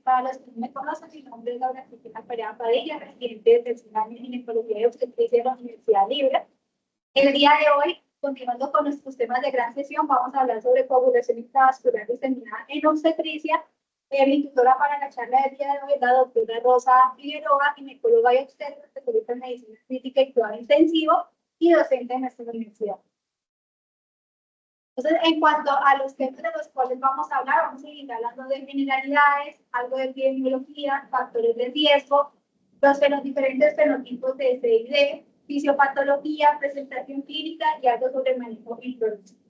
Para los que no me conocen, mi nombre es Laura Cristina Perea Padilla, residente de tercer año en Ginecología y Obstetricia de la Universidad Libre. El día de hoy, continuando con nuestros temas de gran sesión, vamos a hablar sobre coagulación intravascular diseminada en obstetricia. Mi tutora para la charla del día de hoy es la doctora Rosa Figueroa, ginecóloga y obstetra, especialista en medicina crítica y cuidado intensivo y docente en nuestra universidad. Entonces, en cuanto a los temas de los cuales vamos a hablar, vamos a ir hablando de generalidades, algo de epidemiología, factores de riesgo, los diferentes fenotipos de SID, fisiopatología, presentación clínica y algo sobre el manejo introducido.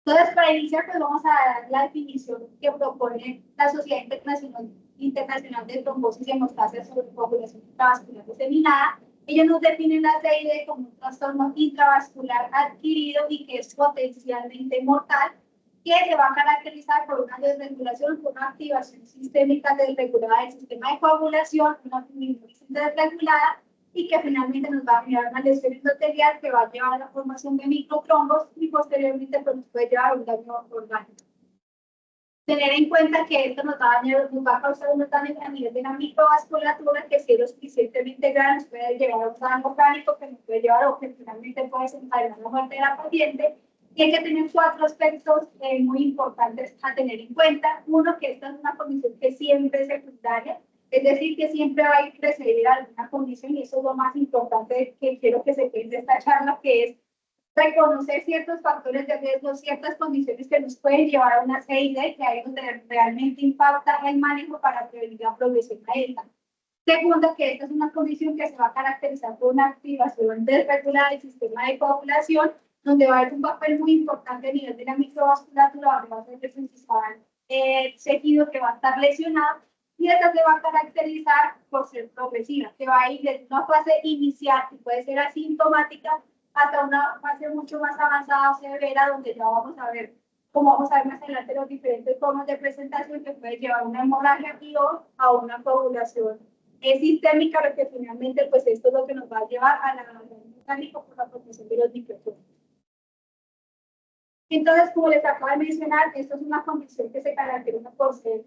Entonces, para iniciar, pues vamos a dar la definición que propone la Sociedad Internacional de Trombosis y Hemostasia sobre coagulación intravascular diseminada. Ellos nos definen la SID como un trastorno intravascular adquirido y que es potencialmente mortal, que se va a caracterizar por una desregulación, por una activación sistémica desregulada del sistema de coagulación, una fibrinolisis desregulada, y que finalmente nos va a generar una lesión endotelial que va a llevar a la formación de microtrombos y posteriormente pues, nos puede llevar a un daño orgánico. Tener en cuenta que esto nos va a causar unos daños a nivel de la microvasculatura que si es lo suficientemente grande puede llevar a un daño orgánico que nos puede llevar o que finalmente puede desencadenar la muerte de la paciente. Y hay que tener 4 aspectos muy importantes a tener en cuenta. Uno, que esta es una condición que siempre es secundaria, es decir, que siempre va a ir precedida alguna condición, y eso es lo más importante que quiero que se quede de esta charla, que es reconocer ciertos factores de riesgo, ciertas condiciones que nos pueden llevar a una SID, que ahí es donde realmente impacta el manejo para prevenir la progresión a esta. Segundo, que esta es una condición que se va a caracterizar por una activación desregulada del sistema de coagulación, donde va a haber un papel muy importante a nivel de la microvasculatura, donde va a ser el principal tejido que va a estar lesionado, y esta se va a caracterizar por ser progresiva, que va a ir desde una fase inicial, que puede ser asintomática, hasta una fase mucho más avanzada o severa, donde ya vamos a ver, como vamos a ver más adelante, los diferentes formas de presentación que puede llevar a una hemorragia o a una coagulación sistémica, lo que finalmente, pues esto es lo que nos va a llevar a la mecánica por la protección de los microtrombos. Entonces, como les acabo de mencionar, esto es una condición que se caracteriza por ser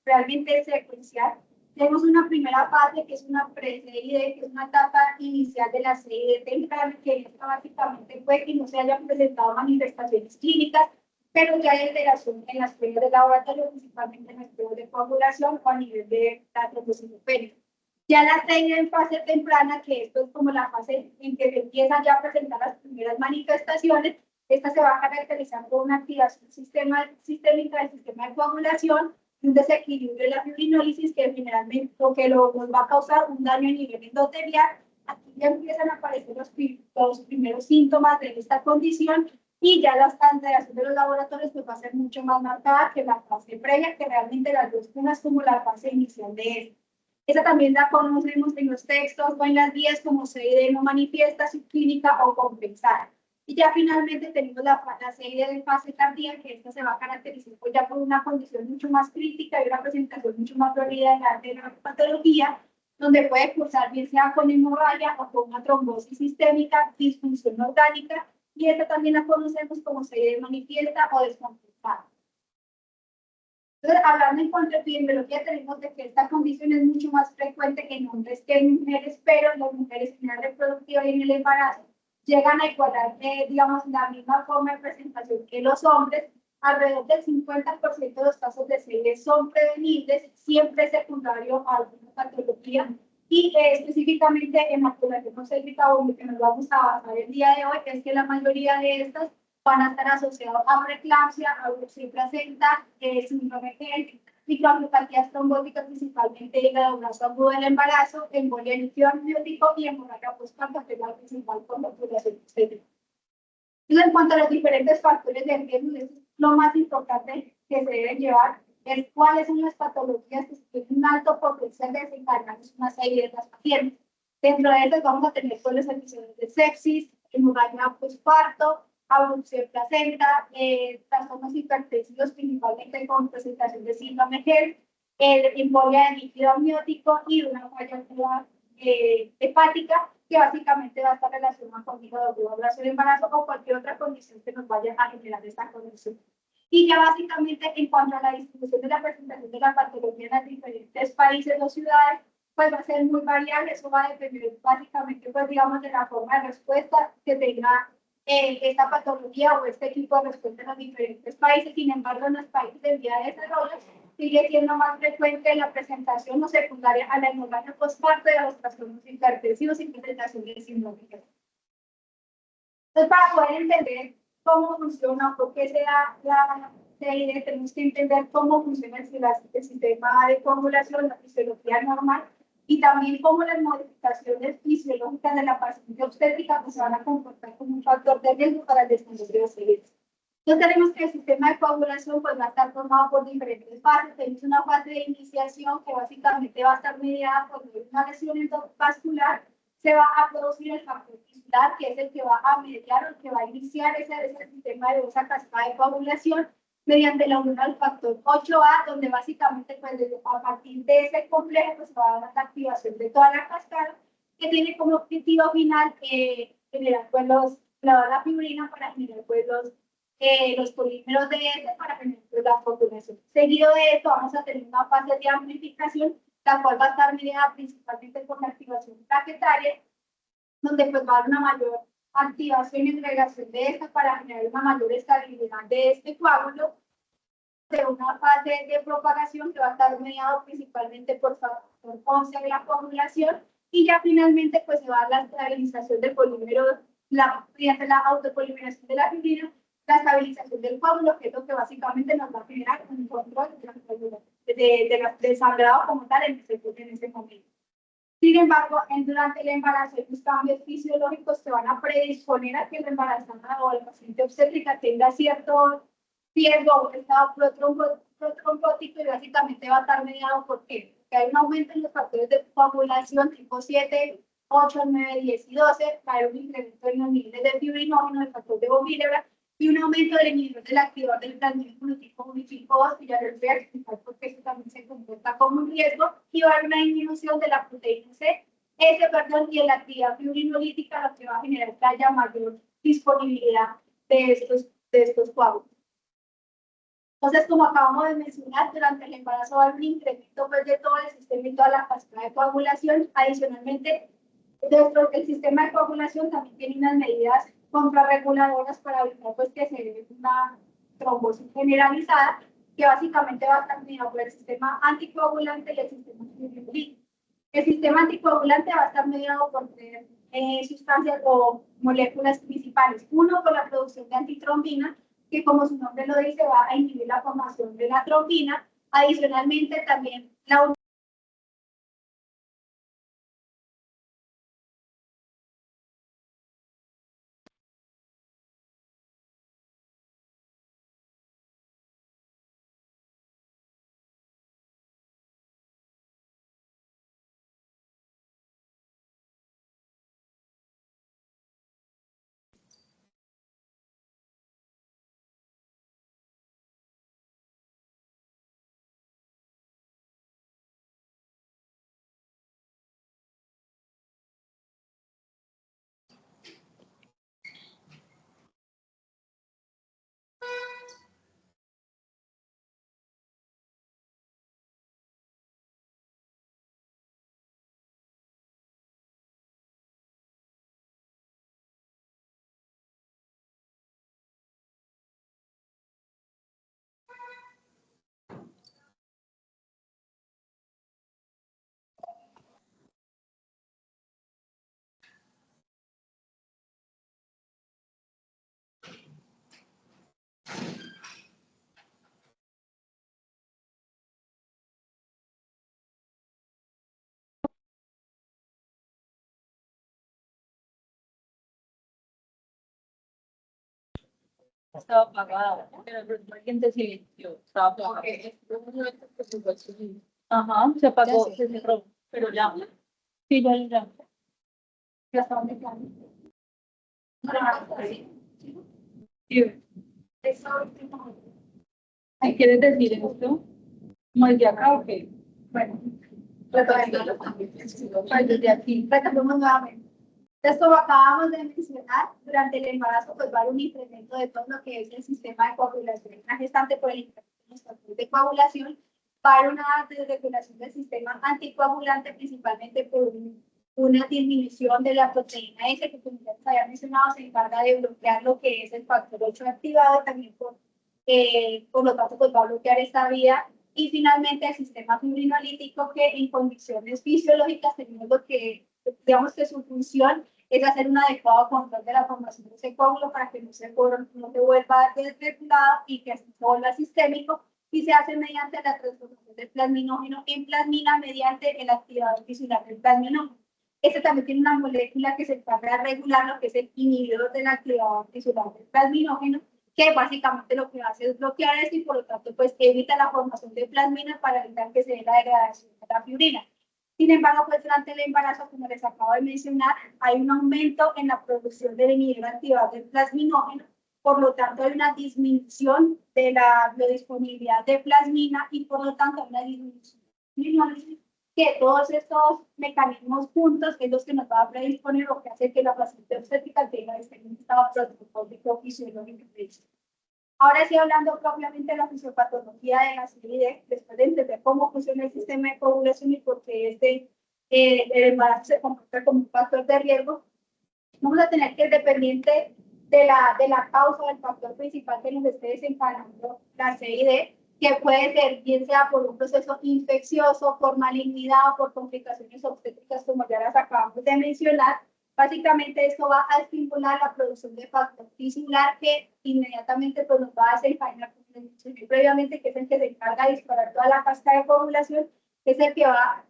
realmente secuencial. Tenemos una primera fase que es una pre-SID, que es una etapa inicial de la SID temprana, que básicamente puede que no se hayan presentado manifestaciones clínicas, pero ya hay alteración en las pruebas de laboratorio, principalmente en las pruebas de coagulación o a nivel de la trombocitopenia. Ya la SID en fase temprana, que esto es como la fase en que se empiezan ya a presentar las primeras manifestaciones, esta se va a caracterizar por una activación sistémica del sistema de coagulación, un desequilibrio de la fibrinólisis que generalmente nos va a causar un daño a nivel endotelial. Aquí ya empiezan a aparecer los primeros síntomas de esta condición, y ya la alteración de los laboratorios pues va a ser mucho más marcada que la fase previa, que realmente las dos unas como la fase inicial de esta. Esa también la conocemos en los textos o en las guías como SID no manifiesta, subclínica o compensada. Y ya finalmente tenemos la serie de fase tardía, que esta se va a caracterizar pues ya por una condición mucho más crítica y una presentación mucho más dolorida de la patología, donde puede cursar bien sea con hemorragia o con una trombosis sistémica, disfunción orgánica, y esta también la conocemos como serie manifiesta o descompensada. Entonces, hablando en cuanto a epidemiología, tenemos de que esta condición es mucho más frecuente en hombres que en mujeres, pero en las mujeres en la reproductiva y en el embarazo llegan a igualar, digamos, la misma forma de presentación que los hombres. Alrededor del 50% de los casos de SID son prevenibles, siempre secundario a alguna patología, y específicamente en la población obstétrica, o lo que nos vamos a basar el día de hoy, es que la mayoría de estas van a estar asociados a preeclampsia, a UCI placenta, síndrome de microangiopatías trombóticas, principalmente hígado graso agudo del embarazo, embolia en líquido amniótico y hemorragia postparto, que es la principal complicación obstétrica. Entonces, en cuanto a los diferentes factores de riesgo, lo más importante que se deben llevar es cuáles son las patologías que tienen un alto potencial de desencadenar una serie de las pacientes. Dentro de estas vamos a tener todos los episodios de sepsis, hemorragia postparto, abducción placenta, trastornos hipertensivos, principalmente con presentación de síndrome HELLP, embolia de líquido amniótico y una falla hepática, que básicamente va a estar relacionada con hígado graso del embarazo o cualquier otra condición que nos vaya a generar esta condición. Y ya básicamente en cuanto a la distribución de la presentación de la patología en los diferentes países o ciudades, pues va a ser muy variable, eso va a depender básicamente, pues digamos, de la forma de respuesta que tenga esta patología o este tipo de respuesta en los diferentes países. Sin embargo, en los países de vía de desarrollo sigue siendo más frecuente la presentación o secundaria a la hemorragia postparto de los trastornos hipertensivos y presentación de síndrome. Entonces, para poder entender cómo funciona, por qué se da la CID, tenemos que entender cómo funciona el sistema de coagulación, la fisiología normal, y también cómo las modificaciones fisiológicas de la paciente obstétrica pues, se van a comportar como un factor de riesgo para el desarrollo de los CIDs. Entonces tenemos que el sistema de coagulación pues, va a estar formado por diferentes fases. Tenemos una fase de iniciación que básicamente va a estar mediada por una lesión endovascular. Se va a producir el factor tisular, que es el que va a mediar o el que va a iniciar ese sistema de esa cascada de coagulación mediante la unión al factor 8A, donde básicamente pues, a partir de ese complejo pues, va a dar la activación de toda la cascada, que tiene como objetivo final generar pues, la fibrina para generar pues, los polímeros de este para generar pues, la coagulación. Seguido de esto vamos a tener una fase de amplificación, la cual va a estar mediada principalmente por la activación plaquetaria, donde pues va a haber una mayor activación y agregación de esta para generar una mayor estabilidad de este coágulo, de una fase de propagación que va a estar mediado principalmente por factor 11 de la coagulación, y ya finalmente pues se va a dar la estabilización del polímero, mediante la autopolimeración de la fibrina, la estabilización del coágulo, que es lo que básicamente nos va a generar un control del sangrado como tal en ese momento. Sin embargo, durante el embarazo los cambios fisiológicos se van a predisponer a que la embarazada o la paciente obstétrica tenga cierto riesgo o estado protrombótico y básicamente va a estar mediado por qué. Porque hay un aumento en los factores de coagulación tipo 7, 8, 9, 10 y 12, va a haber un incremento en los niveles de fibrinógeno, del factor de von Willebrand, y un aumento del inhibidor del activador del transmisión tipo 1 y tipo 2, que ya les voy a explicar porque eso también se comporta como un riesgo, y va a haber una disminución de la proteína C, y en la actividad fibrinolítica, lo que va a generar que haya mayor disponibilidad de estos coágulos. Entonces, como acabamos de mencionar, durante el embarazo va a haber un incremento pues, de todo el sistema y toda la cascada de coagulación. Adicionalmente, dentro del sistema de coagulación también tiene unas medidas contrarreguladoras para evitar pues, que se dé una trombosis generalizada, que básicamente va a estar mediado por el sistema anticoagulante y el sistema fibrinolytic. El sistema anticoagulante va a estar mediado por tres sustancias o moléculas principales. Uno, por la producción de antitrombina, que como su nombre lo dice, va a inhibir la formación de la trombina. Adicionalmente, también la estaba apagada, pero alguien te silenció, estaba apagada. Ajá, se apagó, se cerró, pero ya. Sí, ya. ¿Ya está donde queda? Sí. ¿Ay, quieres decir esto? ¿Como desde acá o qué? Bueno, Pues desde aquí. retomemos nuevamente. Entonces, como acabamos de mencionar, durante el embarazo pues va a haber un incremento de todo lo que es el sistema de coagulación en la gestante por el incremento de los factores de coagulación, va a haber una desregulación del sistema anticoagulante, principalmente por una disminución de la proteína S, que como ya les había mencionado, se encarga de bloquear lo que es el factor 8 activado, también por lo tanto pues va a bloquear esta vía. Y finalmente el sistema fibrinolítico, que en condiciones fisiológicas tenemos lo que, digamos que su función es hacer un adecuado control de la formación de ese coágulo para que no se vuelva desregulado y que se vuelva sistémico, y se hace mediante la transformación del plasminógeno en plasmina mediante el activador tisular del plasminógeno. Este también tiene una molécula que se encarga de regular lo que es el inhibidor del activador tisular del plasminógeno, que básicamente lo que hace es bloquear esto y por lo tanto pues evita la formación de plasmina para evitar que se dé la degradación de la fibrina. Sin embargo, pues durante el embarazo, como les acabo de mencionar, hay un aumento en la producción del inhibidor activador del plasminógeno, por lo tanto hay una disminución de la biodisponibilidad de plasmina y por lo tanto una disminución de que todos estos mecanismos juntos es los que nos va a predisponer o que hace que la paciente obstétrica tenga este estado protocólico fisiológico. Ahora sí, hablando propiamente de la fisiopatología de la CID, después de entender cómo funciona el sistema de coagulación y por qué el embarazo se comporta como un factor de riesgo, vamos a tener que, dependiente de la causa, del factor principal que nos esté desencadenando la CID, que puede ser bien sea por un proceso infeccioso, por malignidad o por complicaciones obstétricas, como ya las acabamos de mencionar. Básicamente esto va a estimular la producción de factor tisular, que inmediatamente pues, nos va a desencadenar, como les mencioné previamente, que es el que se encarga de disparar toda la cascada de coagulación, que es el que va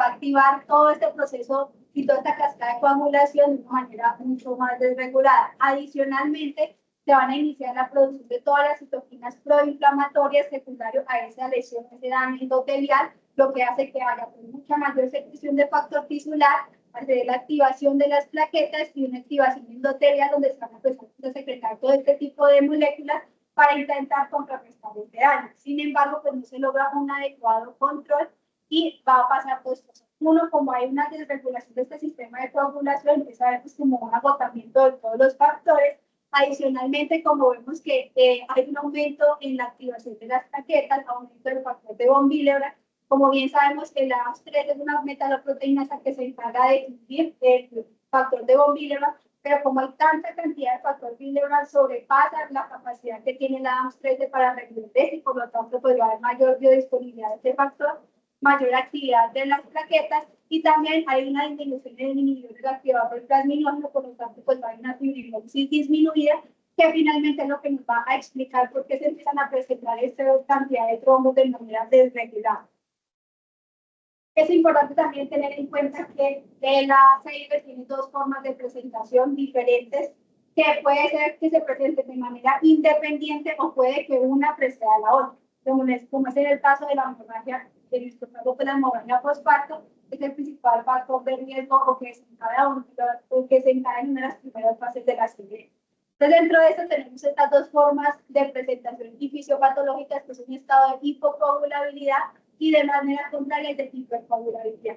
a activar todo este proceso y toda esta cascada de coagulación de una manera mucho más desregulada. Adicionalmente, se van a iniciar la producción de todas las citoquinas proinflamatorias secundarias a esa lesión, ese daño endotelial, lo que hace que haya mucha mayor secreción de factor tisular, hacer la activación de las plaquetas y una activación endotelial donde se van a empezar a secretar todo este tipo de moléculas para intentar contrarrestar este daño. Sin embargo, pues no se logra un adecuado control y va a pasar dos cosas. Uno, como hay una desregulación de este sistema de coagulación, empieza a ver pues, como un agotamiento de todos los factores. Adicionalmente, como vemos que hay un aumento en la activación de las plaquetas, aumento del factor de von Willebrand. Como bien sabemos que la AMS3 es una metaloproteína que se encarga de inhibir el factor de von Willebrand, pero como hay tanta cantidad de factor Willebrand, sobrepasa la capacidad que tiene la AMS3 para regular y por lo tanto pues, va a haber mayor biodisponibilidad de este factor, mayor actividad de las plaquetas y también hay una disminución en el inhibidor del activador del plasminógeno, por lo tanto pues va a haber una fibrinolisis disminuida, que finalmente es lo que nos va a explicar por qué se empiezan a presentar esta cantidad de trombos de manera desregulada. Es importante también tener en cuenta que la CID tiene dos formas de presentación diferentes, que puede ser que se presente de manera independiente o puede que una preceda a la otra, como es en el caso de la hemorragia, de nuestro caso de la hemorragia postparto, es el principal factor de riesgo o que se encarga en una de las primeras fases de la CID. Entonces, dentro de eso tenemos estas dos formas de presentación y fisiopatológicas, que es un estado de hipocoagulabilidad y de manera contraria de hipercoagulabilidad.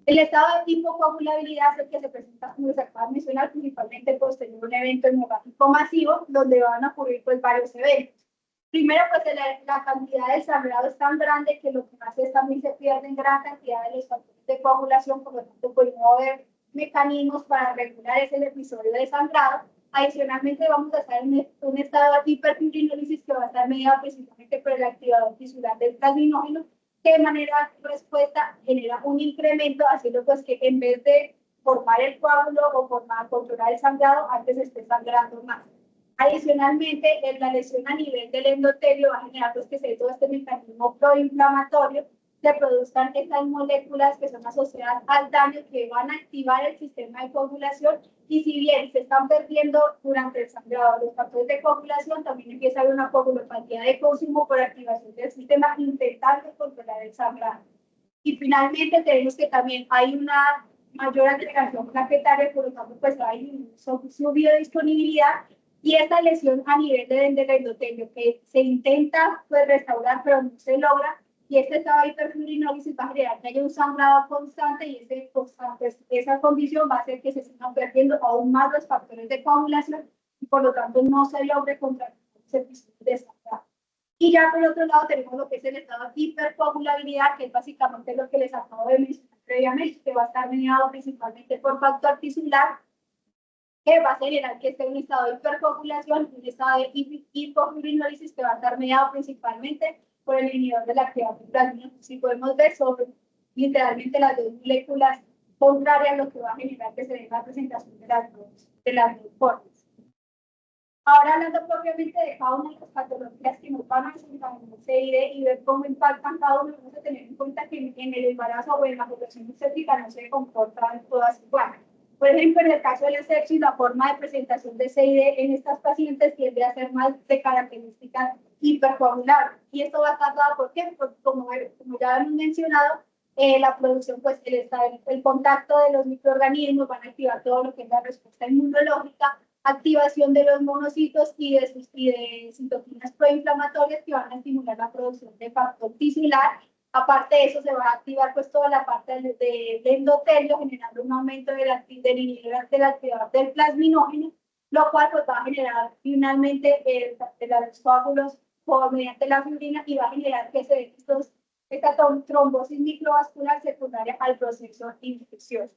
El estado de hipocoagulabilidad es el que se presenta, como se acaba de mencionar, principalmente posterior a un evento hemorrágico masivo, donde van a ocurrir pues, varios eventos. Primero, pues la cantidad de sangrado es tan grande que lo que hace es también se pierden gran cantidad de los factores de coagulación, por lo tanto, pues no va a haber mecanismos para regular ese episodio de sangrado. Adicionalmente, vamos a estar en un estado de hiperfibrinolisis que va a estar mediado precisamente por el activador tisular del plasminógeno, que de manera respuesta genera un incremento, haciendo pues que en vez de formar el coágulo o controlar el sangrado, antes esté sangrando más. Adicionalmente, la lesión a nivel del endotelio va a generar pues, que se dé todo este mecanismo proinflamatorio, se produzcan estas moléculas que son asociadas al daño que van a activar el sistema de coagulación, y si bien se están perdiendo durante el sangrado los factores de coagulación, también empieza a haber una coagulopatía de consumo por activación del sistema intentando controlar el sangrado. Y finalmente tenemos que también hay una mayor agregación plaquetaria, por lo tanto pues hay su biodisponibilidad, y esta lesión a nivel del endotelio que se intenta pues, restaurar pero no se logra, y este estado de hiperfibrinosis va a generar que haya un sangrado constante y esa condición va a hacer que se sigan perdiendo aún más los factores de coagulación y por lo tanto no se logre contrarrestar ese episodio de sangrado. Y ya por otro lado tenemos lo que es el estado de hipercoagulabilidad, que es básicamente lo que les acabo de mencionar previamente, que va a estar mediado principalmente por factor tisular, que va a generar que esté en un estado de hipercoagulación, un estado de hipofibrinosis que va a estar mediado principalmente por el inhibidor de la actividad del plasmina. Si podemos ver, son literalmente las dos moléculas contrarias lo que va a generar que se dé la presentación de las dos formas. Ahora hablando propiamente de cada una de las patologías que nos van a desencadenar CID y ver cómo impactan cada uno, vamos a tener en cuenta que en el embarazo o en la población obstétrica no se comportan todas igual. Por ejemplo, en el caso de la sepsis, la forma de presentación de CID en estas pacientes tiende a ser más de características hipercoagulables. Y esto va a estar dado ¿por qué? Porque como ya hemos mencionado, la producción, pues el contacto de los microorganismos van a activar todo lo que es la respuesta inmunológica, activación de los monocitos y de citoquinas proinflamatorias que van a estimular la producción de factor tisular. Aparte de eso, se va a activar pues toda la parte del endotelio, generando un aumento del inhibidor de la actividad del plasminógeno, lo cual pues va a generar finalmente los coágulos mediante la fibrina y va a generar que se den esta trombosis microvascular secundaria al proceso infeccioso.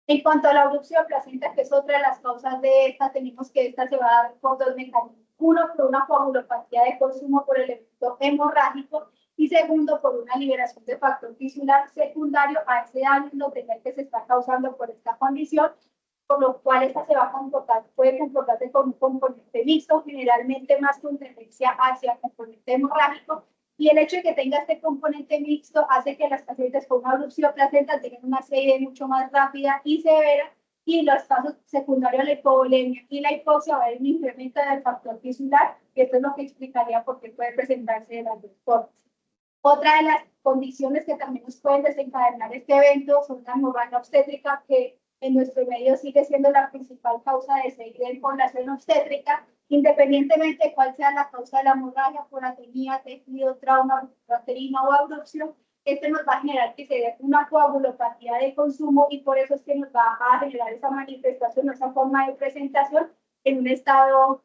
En cuanto a la obstrucción placenta, que es otra de las causas de esta, tenemos que esta se va a dar por dos mecanismos. Uno, por una coagulopatía de consumo por el efecto hemorrágico y segundo, por una liberación de factor tisular secundario a ese daño endotelial que se está causando por esta condición, por lo cual esta se va a comportar, puede comportarse con un componente mixto, generalmente más con tendencia hacia el componente hemorrágico. Y el hecho de que tenga este componente mixto hace que las pacientes con una obstrucción placenta tengan una CID mucho más rápida y severa, y los casos secundarios a la hipovolemia y la hipoxia va a haber un incremento del factor tisular, y esto es lo que explicaría por qué puede presentarse de las dos formas. Otra de las condiciones que también nos pueden desencadenar este evento son la hemorragia obstétrica, que en nuestro medio sigue siendo la principal causa de CID en población obstétrica, independientemente de cuál sea la causa de la hemorragia, por atenía, tejido, trauma, uterina o abducción. Este nos va a generar que se dé una coagulopatía de consumo y por eso es que nos va a generar esa manifestación, esa forma de presentación en un estado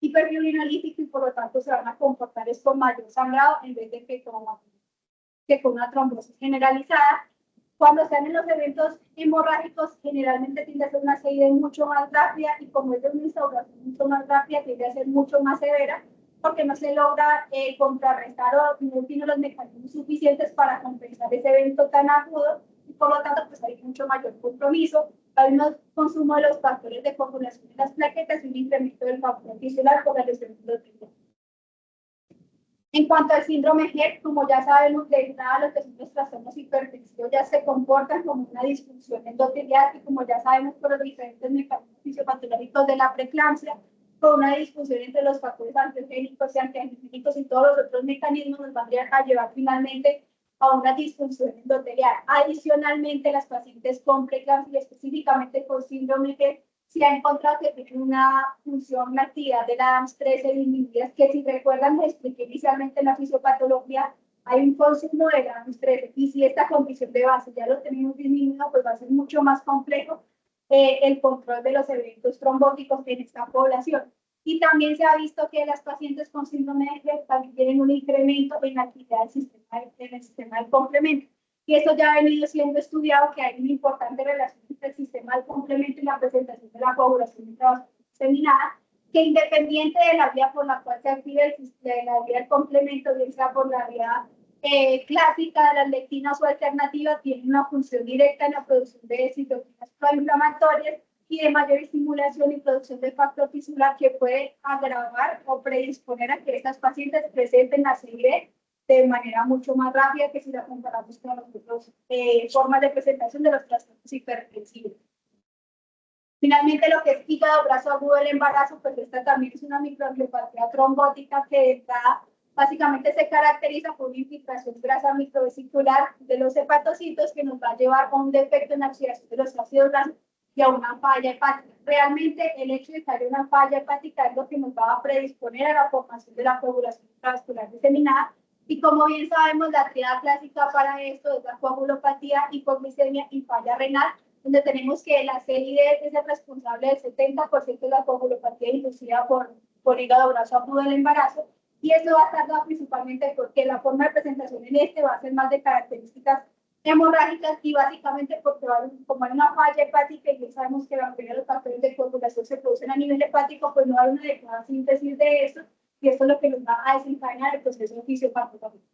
hiperfibrinolytic y por lo tanto se van a comportar con mayor sangrado en vez de que con una trombosis generalizada. Cuando sean en los eventos hemorrágicos, generalmente tiende a ser una CID mucho más rápida y como es de una instauración mucho más rápida, tiende a ser mucho más severa porque no se logra contrarrestar o no tiene los mecanismos suficientes para compensar ese evento tan agudo y por lo tanto pues hay mucho mayor compromiso. Hay un consumo de los factores de coagulación de las plaquetas y un incremento del factor tisular por la lesión endotelial. En cuanto al síndrome HEP, como ya sabemos, de entrada, lo que son los trastornos hipertensivos ya se comportan como una disfunción endotelial y como ya sabemos por los diferentes mecanismos fisiopatológicos de la preeclampsia, con una disfunción entre los factores angiogénicos y antiangiogénicos y todos los otros mecanismos nos van a llevar finalmente a una disfunción endotelial. Adicionalmente, las pacientes con preeclampsia, específicamente con síndrome HEP, se ha encontrado que tiene una función, una actividad de la AMS13 disminuidas, que si recuerdan, les expliqué inicialmente en la fisiopatología, hay un consumo de la AMS13, y si esta condición de base ya lo tenemos disminuido, pues va a ser mucho más complejo el control de los eventos trombóticos en esta población. Y también se ha visto que las pacientes con síndrome de HEP también tienen un incremento en la actividad del sistema del complemento. Y esto ya ha venido siendo estudiado, que hay una importante relación entre el sistema del complemento y la presentación de la coagulación intravascular diseminada, que independiente de la vía por la cual se activa la vía del complemento, bien sea por la vía clásica de las lectinas o alternativa, tiene una función directa en la producción de citoquinas proinflamatorias y de mayor estimulación y producción de factor tisular que puede agravar o predisponer a que estas pacientes presenten la CID de manera mucho más rápida que si la comparamos con las otras formas de presentación de los trastornos hipertensivos. Finalmente, lo que es hígado graso agudo del embarazo, pues esta también es una microangiopatía trombótica que básicamente se caracteriza por una infiltración grasa microvesicular de los hepatocitos que nos va a llevar a un defecto en la oxidación de los ácidos grasos y a una falla hepática. Realmente, el hecho de que haya una falla hepática es lo que nos va a predisponer a la formación de la coagulación intravascular diseminada, Y como bien sabemos, la tríada clásica para esto es la coagulopatía, hipoglicemia y falla renal, donde tenemos que la CID es el responsable del 70% de la coagulopatía inducida por hígado graso agudo del embarazo. Y eso va a estar dado principalmente porque la forma de presentación en este va a ser más de características hemorrágicas y básicamente porque va a haber, como hay una falla hepática y ya sabemos que la mayoría de los factores de coagulación se producen a nivel hepático, pues no hay una adecuada síntesis de eso y esto es lo que nos va a desencadenar el proceso fisiopatológico.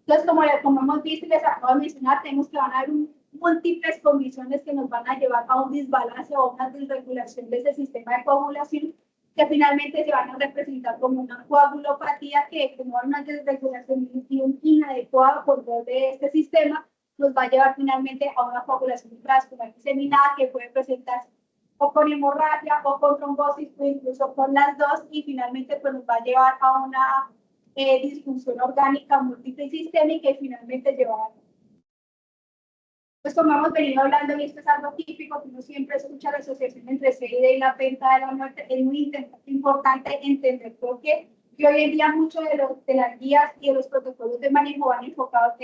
Entonces, como hemos visto y les acabo de mencionar, tenemos que van a haber múltiples condiciones que nos van a llevar a un desbalance o una desregulación de ese sistema de coagulación que finalmente se van a representar como una coagulopatía que, como una desregulación inadecuada control de este sistema, nos va a llevar finalmente a una coagulación intravascular diseminada que puede presentarse o con hemorragia o con trombosis o incluso con las dos y finalmente pues nos va a llevar a una disfunción orgánica múltiple y sistémica y finalmente llevar. Pues como hemos venido hablando, y esto es algo típico, que uno siempre escucha la asociación entre CID y la venta de la muerte, es muy importante entender por qué. Y hoy en día muchos de las guías y de los protocolos de manejo van enfocados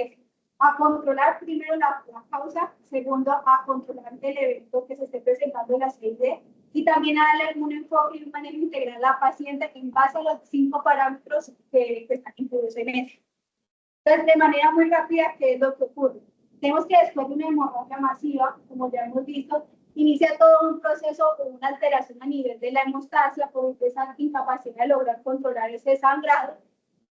a controlar primero la causa, segundo a controlar el evento que se esté presentando en la CID y también a darle un enfoque y un manejo integral a la paciente en base a los 5 parámetros que están incluidos en eso. Entonces, de manera muy rápida, ¿qué es lo que ocurre? Tenemos que después de una hemorragia masiva, como ya hemos visto, inicia todo un proceso o una alteración a nivel de la hemostasia por esa incapacidad de lograr controlar ese sangrado.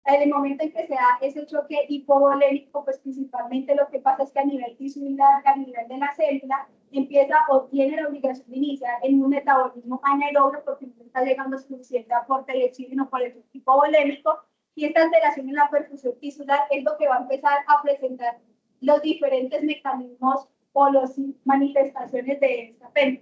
En el momento en que se da ese choque hipovolémico, pues principalmente lo que pasa es que a nivel tisular, a nivel de la célula, empieza o tiene la obligación de iniciar en un metabolismo anaerobio porque no está llegando suficiente aporte de oxígeno por el choque hipovolémico y esta alteración en la perfusión tisular es lo que va a empezar a presentar los diferentes mecanismos o las manifestaciones de esta pena.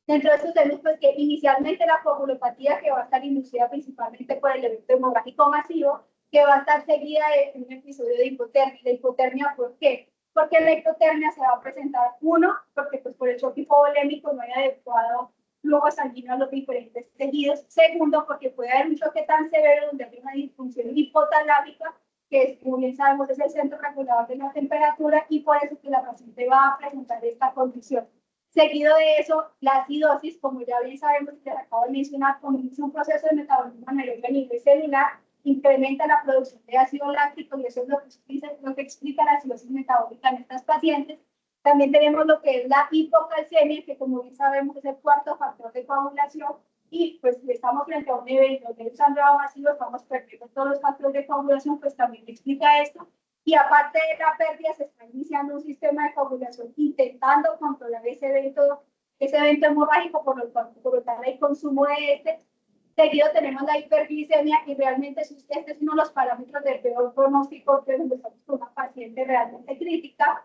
Dentro de estos tenemos pues que inicialmente la coagulopatía que va a estar inducida principalmente por el evento hemorrágico masivo, que va a estar seguida de un episodio de hipotermia. ¿De hipotermia por qué? Porque la hipotermia se va a presentar, uno, porque pues por el choque hipovolémico no hay adecuado flujo sanguíneo a los diferentes tejidos. Segundo, porque puede haber un choque tan severo donde hay una disfunción hipotalámica que es, como bien sabemos es el centro regulador de la temperatura y por eso que la paciente va a presentar esta condición. Seguido de eso, la acidosis, como ya bien sabemos y te acabo de mencionar, comienza un proceso de metabolismo anaerobio a nivel celular, incrementa la producción de ácido láctico y eso es lo que explica la acidosis metabólica en estas pacientes. También tenemos lo que es la hipocalcemia, que como bien sabemos es el cuarto factor de coagulación, y pues si estamos frente a un evento de un sangrado masivo, estamos perdiendo todos los factores de coagulación, pues también explica esto. Y aparte de la pérdida, se está iniciando un sistema de coagulación intentando controlar ese evento hemorrágico, por lo tanto hay consumo de este. Seguido tenemos la hiperglicemia y realmente este es uno de los parámetros del peor pronóstico que empezamos con una paciente realmente crítica.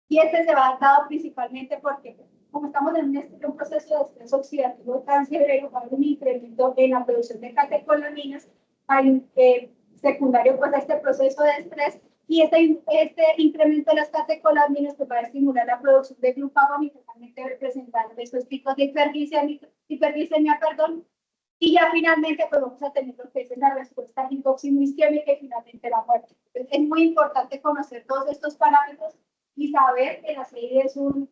Y este se va a dar dado principalmente porque, como estamos en un proceso de estrés oxidativo tan severo, va a haber un incremento en la producción de catecolaminas, hay secundario pues, a este proceso de estrés, y este incremento de las catecolaminas pues, va a estimular la producción de glucagón y totalmente representar estos picos de hiperglicemia, y ya finalmente pues, vamos a tener lo que es la respuesta hipoxemia y finalmente la muerte. Entonces, es muy importante conocer todos estos parámetros y saber que la CID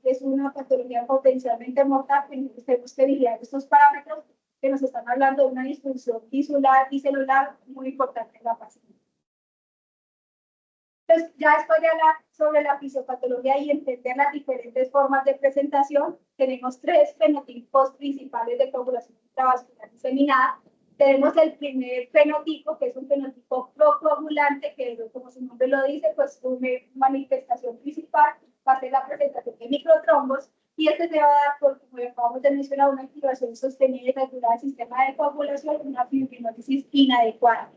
es una patología potencialmente mortal, que tenemos que vigilar estos parámetros que nos están hablando de una disfunción tisular y celular muy importante en la paciente. Entonces, ya después de hablar sobre la fisiopatología y entender las diferentes formas de presentación, tenemos 3 fenotipos principales de coagulación intravascular diseminada. Tenemos el primer fenotipo, que es un fenotipo procoagulante, que como su nombre lo dice, pues su manifestación principal va a ser la presentación de microtrombos, y este se va a dar por, como acabamos de mencionar, una activación sostenida y regular del sistema de coagulación, una fibrinosis inadecuada.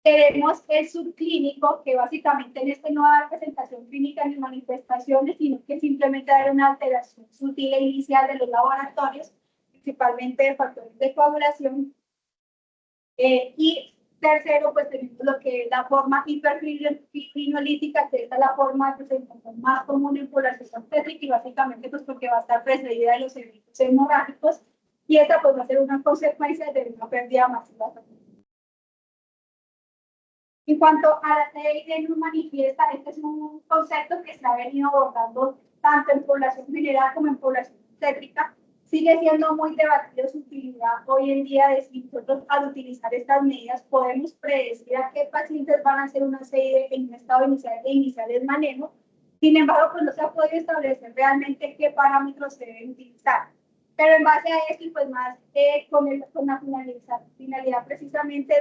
Tenemos el subclínico, que básicamente en este no da presentación clínica ni manifestaciones, sino que simplemente da una alteración sutil e inicial de los laboratorios, principalmente de factores de coagulación. Y tercero, pues tenemos lo que es la forma hiperfibrinolítica, que es la forma de presentación más común en población obstétrica y básicamente pues porque va a estar precedida de los eventos hemorrágicos y esta pues va a ser una consecuencia de una pérdida masiva. En cuanto a la CID no manifiesta, este es un concepto que se ha venido abordando tanto en población general como en población obstétrica. Sigue siendo muy debatido su utilidad hoy en día de si nosotros al utilizar estas medidas podemos predecir a qué pacientes van a hacer una CID en un estado inicial e inicial del manejo. Sin embargo, pues no se ha podido establecer realmente qué parámetros se deben utilizar. Pero en base a esto y pues más con la finalidad precisamente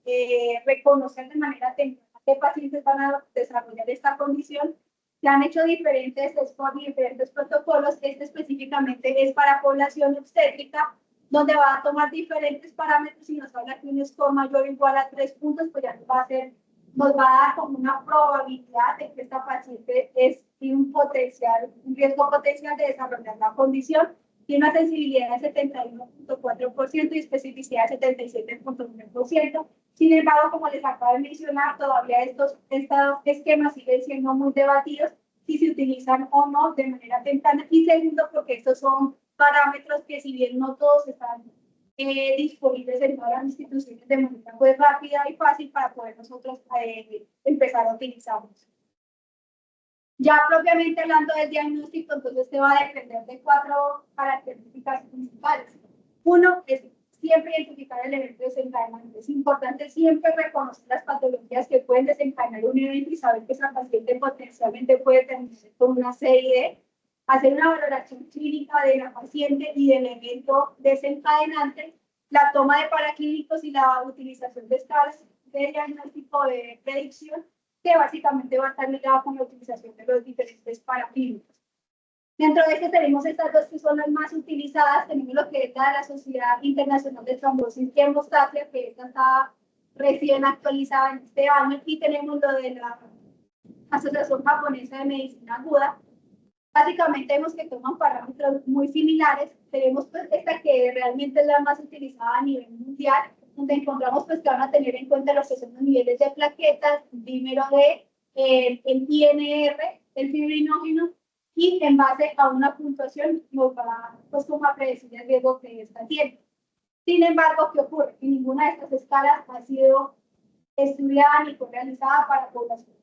de reconocer de manera temprana qué pacientes van a desarrollar esta condición. Se han hecho diferentes scores y diferentes protocolos. Este específicamente es para población obstétrica, donde va a tomar diferentes parámetros y nos habla que un score mayor o igual a 3 puntos, pues ya nos va a dar como una probabilidad de que esta paciente tiene un riesgo potencial de desarrollar la condición. Tiene una sensibilidad de 71.4% y especificidad de 77.9%. Sin embargo, como les acabo de mencionar, todavía estos esquemas siguen siendo muy debatidos si se utilizan o no de manera temprana. Y segundo, porque estos son parámetros que si bien no todos están disponibles en todas las instituciones de manera pues rápida y fácil para poder nosotros empezar a utilizarlos. Ya propiamente hablando del diagnóstico, entonces este va a depender de 4 características principales. Uno es siempre identificar el evento desencadenante. Es importante siempre reconocer las patologías que pueden desencadenar un evento y saber que esa paciente potencialmente puede terminar con una CID. Hacer una valoración clínica de la paciente y del evento desencadenante, la toma de paraclínicos y la utilización de escalas de diagnóstico de predicción, que básicamente va a estar ligada con la utilización de los diferentes paraclínicos. Dentro de esto tenemos estas dos que son las más utilizadas. Tenemos lo que es la Sociedad Internacional de Trombosis y Hemostasia, que esta está recién actualizada en este año, y tenemos lo de la Asociación Japonesa de Medicina Aguda. Básicamente vemos que toman parámetros muy similares. Tenemos pues esta que realmente es la más utilizada a nivel mundial, donde encontramos pues que van a tener en cuenta los que son los niveles de plaquetas, dímero D, el INR, el fibrinógeno, y en base a una puntuación nos va pues como a predecir el riesgo que está tiene. Sin embargo, ¿qué ocurre? Que ninguna de estas escalas ha sido estudiada ni realizada para población.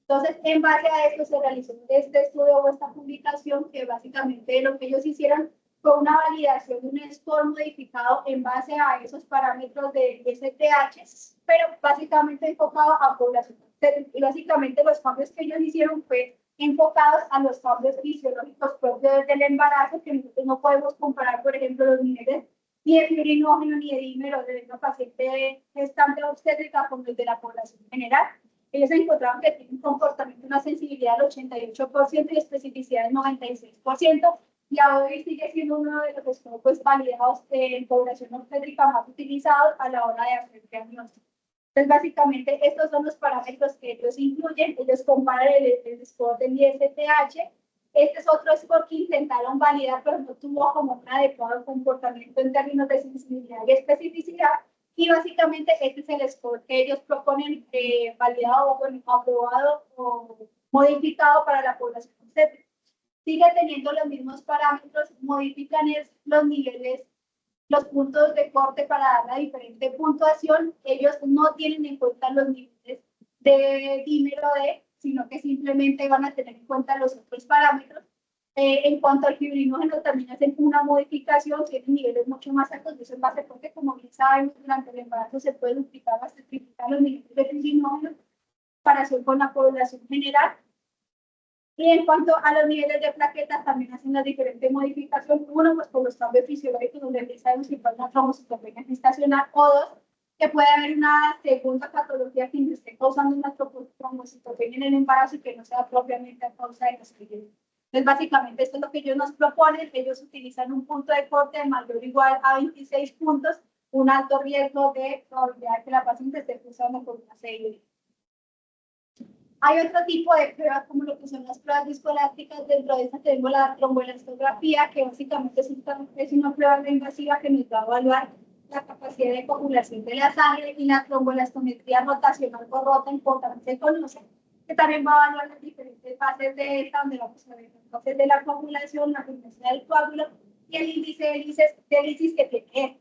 Entonces, en base a esto se realizó este estudio o esta publicación, que básicamente lo que ellos hicieron fue una validación de un score modificado en base a esos parámetros de STH, pero básicamente enfocado a población. Y básicamente los cambios que ellos hicieron fue enfocados a los cambios fisiológicos propios del embarazo, que nosotros no podemos comparar, por ejemplo, los niveles ni de fibrinógeno ni de dímero de una paciente gestante obstétrica con el de la población general. Ellos encontraron que tiene un comportamiento, una sensibilidad del 88% y especificidad del 96%, y hoy sigue siendo uno de los escopos validados en población obstétrica más utilizados a la hora de hacer diagnóstico. Entonces, básicamente, estos son los parámetros que ellos incluyen. Ellos comparan el score del ISTH. Este es otro score que intentaron validar, pero no tuvo como un adecuado comportamiento en términos de sensibilidad y especificidad. Y básicamente este es el score que ellos proponen validado o aprobado o modificado para la población obstétrica. Sigue teniendo los mismos parámetros, modifican los niveles, los puntos de corte para dar la diferente puntuación. Ellos no tienen en cuenta los niveles de dímero D, sino que simplemente van a tener en cuenta los otros parámetros. En cuanto al fibrinógeno, también hacen una modificación, tienen niveles mucho más altos, y eso en base porque, como bien sabemos, durante el embarazo se puede duplicar o hasta triplicar los niveles de fibrinógeno en comparación con la población general. Y en cuanto a los niveles de plaquetas, también hacen una diferente modificación. Uno, pues por los cambios fisiológicos, donde sabemos que puede una trombocitopenia gestacional, o dos, que puede haber una segunda patología que nos esté causando una trombocitopenia en el embarazo y que no sea propiamente a causa de los fibrinógenos. Entonces, básicamente, esto es lo que ellos nos proponen. Ellos utilizan un punto de corte de mayor o igual a 26 puntos, un alto riesgo de probabilidad de que la paciente esté cruzando por una CID. Hay otro tipo de pruebas, como lo que son las pruebas viscoelásticas. Dentro de esta tenemos la tromboelastografía, que básicamente es una prueba no invasiva que nos va a evaluar la capacidad de coagulación de la sangre, y la tromboelastometría rotacional o rota, importante se conoce, que también va a evaluar las diferentes fases de esta, donde vamos a ver las fases de la coagulación, la frecuencia del coágulo y el índice de lisis que tiene.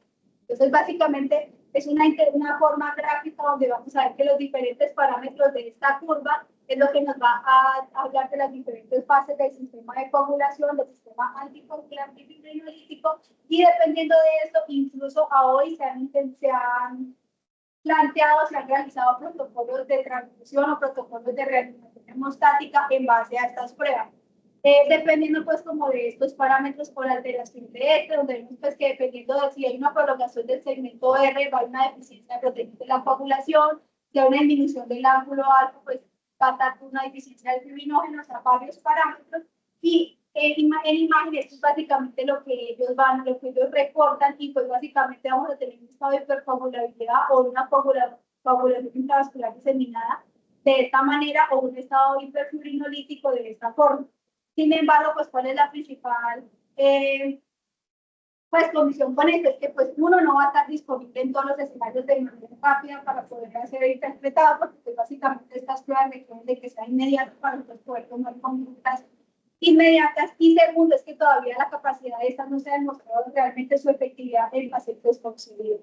Entonces, básicamente, es una forma gráfica donde vamos a ver que los diferentes parámetros de esta curva es lo que nos va a hablar de las diferentes fases del sistema de coagulación, del sistema anticoagulante y fibrinolítico, y dependiendo de esto, incluso a hoy se han planteado, se han realizado protocolos de transfusión o protocolos de reanimación hemostática en base a estas pruebas. Dependiendo pues como de estos parámetros por alteración de este, donde vemos pues que dependiendo de si hay una prolongación del segmento R, va a haber una deficiencia de proteínas de la coagulación, si hay una disminución del ángulo alfa, pues va a estar una deficiencia del fibrinógeno, o sea, varios parámetros, y en imágenes esto es básicamente lo que ellos reportan, y pues básicamente vamos a tener un estado de hipercoagulabilidad o una coagulación intravascular diseminada de esta manera, o un estado hiperfibrinolítico de esta forma. Sin embargo, pues, ¿cuál es la principal pues, condición con esto? Es que, pues, uno no va a estar disponible en todos los escenarios de manera rápida para poder ser interpretado, porque pues, básicamente estas pruebas requieren de que sea inmediato para nosotros poder tomar conductas inmediatas. Y segundo, es que todavía la capacidad de estas no se ha demostrado realmente su efectividad en pacientes con COVID.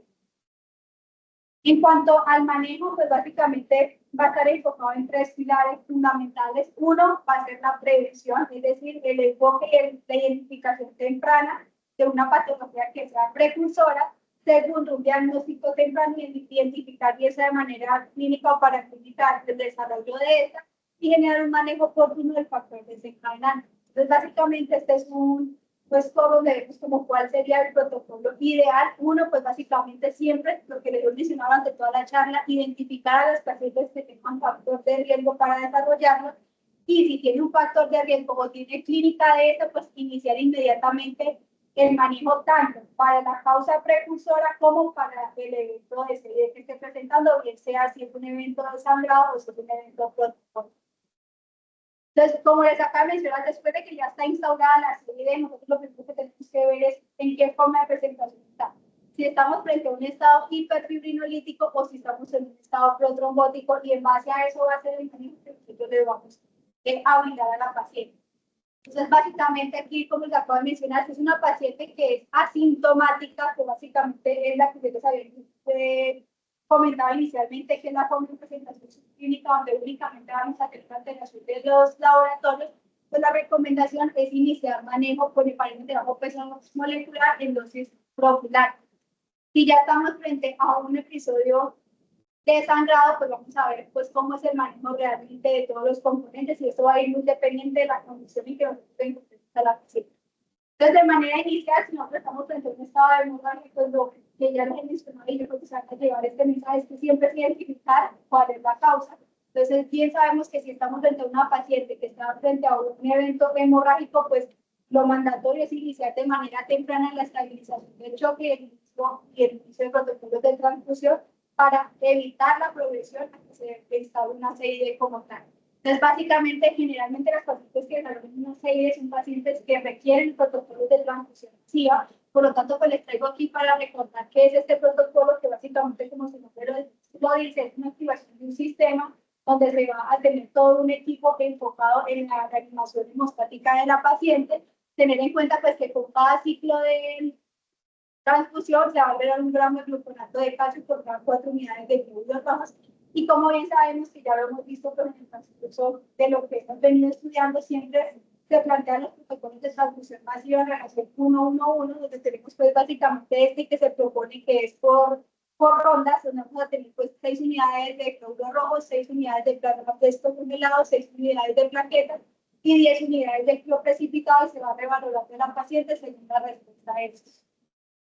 En cuanto al manejo, pues básicamente va a estar enfocado en tres pilares fundamentales. Uno va a ser la prevención, es decir, el enfoque y la identificación temprana de una patología que sea precursora. Segundo, un diagnóstico temprano y identificar y esa de manera clínica o paraclínica el desarrollo de esta y generar un manejo oportuno del factor desencadenante. Entonces, básicamente este es pues todos vemos como cuál sería el protocolo ideal. Uno, pues básicamente siempre, lo que les he mencionado ante toda la charla, identificar a los pacientes que tengan factor de riesgo para desarrollarlo, y si tiene un factor de riesgo o tiene clínica de eso, pues iniciar inmediatamente el manejo tanto para la causa precursora como para el evento de CID que esté presentando, bien sea si es un evento de sangrado o si es un evento protocolo. Entonces, como les acabo de mencionar, después de que ya está instaurada la CID, nosotros lo primero que tenemos que ver es en qué forma de presentación está. Si estamos frente a un estado hiperfibrinolítico o si estamos en un estado protrombótico, y en base a eso va a ser el mecanismo que nosotros le vamos a brindar a la paciente. Entonces, básicamente aquí, como les acabo de mencionar, es una paciente que es asintomática, que básicamente es la que ustedes habían comentaba inicialmente, que es la forma de presentación clínica donde únicamente vamos a hacer la alteración de los laboratorios. Pues la recomendación es iniciar manejo con heparina de bajo peso molecular en dosis profilácticas. Si ya estamos frente a un episodio de sangrado, pues vamos a ver pues cómo es el manejo realmente de todos los componentes, y esto va a ir muy dependiente de la condición y que nosotros encontremos a la paciente. Entonces, de manera inicial, si nosotros estamos frente a un estado de hemorragia, pues lo que ya les mencioné, y yo creo que se va a llevar este mensaje, es que siempre es identificar cuál es la causa. Entonces, bien sabemos que si estamos frente a una paciente que está frente a un evento hemorrágico, pues lo mandatorio es iniciar de manera temprana la estabilización del choque y el inicio de protocolos de transfusión para evitar la progresión a que se instale una CID como tal. Entonces, básicamente, generalmente las pacientes que desarrollan una CID son pacientes que requieren protocolos de transfusión masiva. Por lo tanto, pues les traigo aquí para recordar qué es este protocolo, que básicamente, como su nombre lo dice, es una activación de un sistema donde se va a tener todo un equipo enfocado en la reanimación hemostática de la paciente. Tener en cuenta pues que con cada ciclo de transfusión se va a agregar 1 gramo de gluconato de calcio por cada 4 unidades de glóbulos rojos. Y como bien sabemos, que ya lo hemos visto con el transcurso de lo que hemos venido estudiando, siempre se plantean los protocolos de transfusión masiva en relación 1-1-1, donde tenemos pues básicamente este que se propone que es por rondas, donde vamos a tener pues 6 unidades de glóbulos rojos, 6 unidades de plasma fresco congelado, 6 unidades de plaquetas y 10 unidades de cloro precipitado, y se va revalorando en la paciente según la respuesta a estos.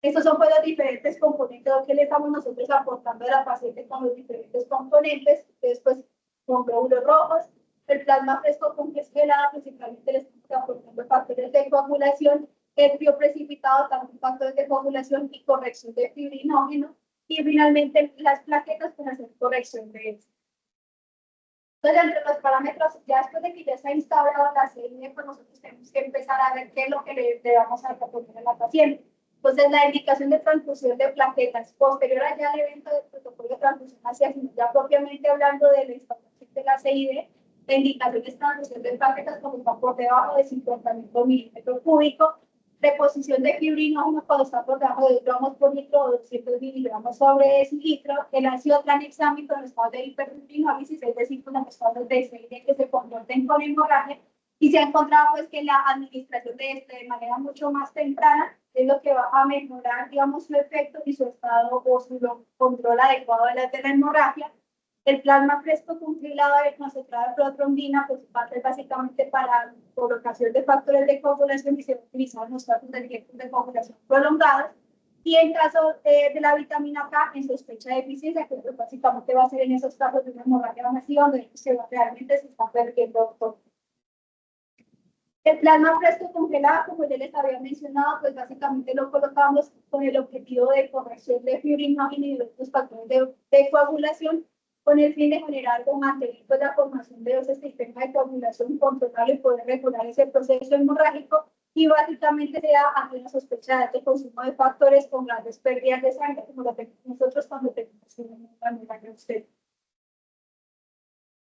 Estos son pues los diferentes componentes que le estamos nosotros aportando a la paciente con los diferentes componentes. Entonces, pues, con glóbulos rojos, el plasma fresco congelado, principalmente le estamos aportando factores de coagulación, el frío precipitado, también factores de coagulación y corrección de fibrinógeno, y finalmente las plaquetas para hacer corrección de esto. Entonces, entre los parámetros, ya después de que ya se ha instaurado la CID, pues nosotros tenemos que empezar a ver qué es lo que le vamos a proponer a la paciente. Entonces, la indicación de transfusión de plaquetas posterior allá al evento del protocolo de transfusión hacia, ya propiamente hablando de la instauración de la CID, la indicación de transfusión de plaquetas como está por debajo de 50.000 milímetros cúbicos, reposición de fibrinógeno cuando está por debajo de 2 gramos por litro o 200 miligramos sobre decilitro, el ácido tranexámico en los estados de hiperfibrinólisis, es decir, con los estados de SID que se comporten con hemorragia, y se ha encontrado pues que la administración de este de manera mucho más temprana es lo que va a mejorar, digamos, su efecto y su estado o su control adecuado de la hemorragia. El plasma fresco congelado de concentrado de protrombina pues va a ser básicamente para colocación de factores de coagulación y se va a utilizar en los casos de tiempos de coagulación prolongados. Y en caso de la vitamina K, en sospecha de deficiencia, que pues, básicamente va a ser en esos casos de una hemorragia masiva donde realmente se está perdiendo todo. El plasma fresco congelado, como ya les había mencionado, pues básicamente lo colocamos con el objetivo de corrección de fibrinógeno y de otros factores de coagulación, con el fin de generar o mantener pues, la formación de ese sistema de coagulación controlable y poder regular ese proceso hemorrágico, y básicamente se da ante una sospecha de alto consumo de factores con grandes pérdidas de sangre, como lo tenemos nosotros cuando tenemos una hemorragia obstétrica.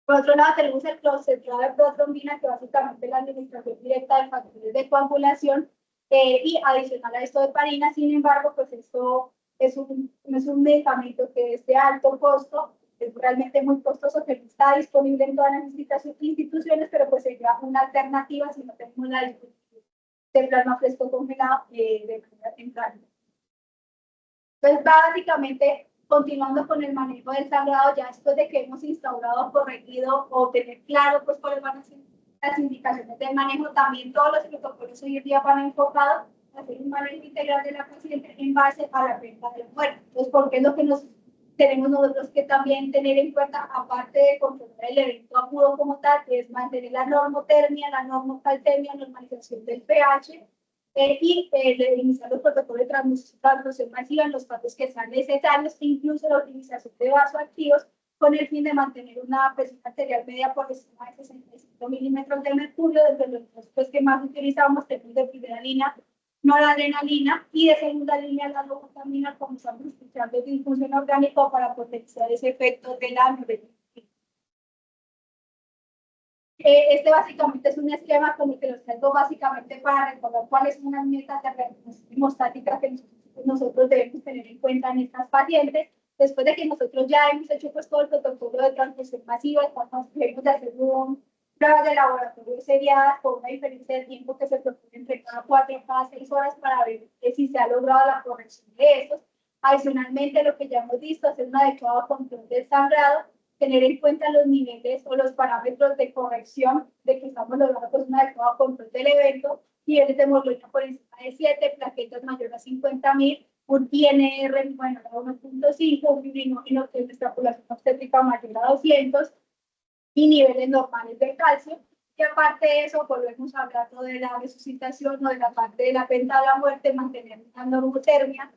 Por otro lado, tenemos el concentrado de protrombina, que básicamente es la administración directa de factores de coagulación, y adicional a esto de heparina. Sin embargo, pues esto no es un medicamento que es de alto costo, es realmente muy costoso, que no está disponible en todas las instituciones, pero pues sería una alternativa si no tenemos la disponibilidad de plasma fresco congelado de manera temprana. Entonces, básicamente, continuando con el manejo del sangrado, ya después de que hemos instaurado, corregido o tener claro pues cuáles van a ser las indicaciones del manejo, también todos los protocolos hoy en día van enfocados a hacer un manejo integral de la paciente en base a la pena del muerte. Entonces, porque es lo que tenemos nosotros que también tener en cuenta, aparte de controlar el evento agudo como tal, que es mantener la normotermia, la normocalcemia, normalización del pH, y iniciar los protocolos de transfusión masiva en los casos que sean necesarios, incluso la utilización de vasoactivos, con el fin de mantener una presión arterial media por encima de 65 milímetros de mercurio. Desde los pues, que más utilizamos tenemos de primera línea noradrenalina y de segunda línea la lomotamina, como estamos escuchando, de infusión orgánica para potenciar ese efecto de la noradrenalina. Este básicamente es un esquema con el que los tengo básicamente para recordar cuáles son las metas de reactivación hemostática que nosotros debemos tener en cuenta en estas pacientes. Después de que nosotros ya hemos hecho pues todo el protocolo de transfusión masiva, estamos de hacer pruebas de laboratorio seriadas con una diferencia de tiempo que se propone entre cada 4 y cada 6 horas para ver si se ha logrado la corrección de estos. Adicionalmente, lo que ya hemos visto, hacer un adecuado control del sangrado, tener en cuenta los niveles o los parámetros de corrección de que estamos logrando pues, un adecuado control del evento, niveles de hemoglobina por encima de 7, plaquetas mayores a 50.000, un INR bueno, a 1.5, un fibrinógeno que es nuestra población obstétrica mayor a 200, y niveles normales de calcio. Y aparte de eso, volvemos a hablar de la resucitación o de la parte de la venta de la muerte, mantener una normotermia,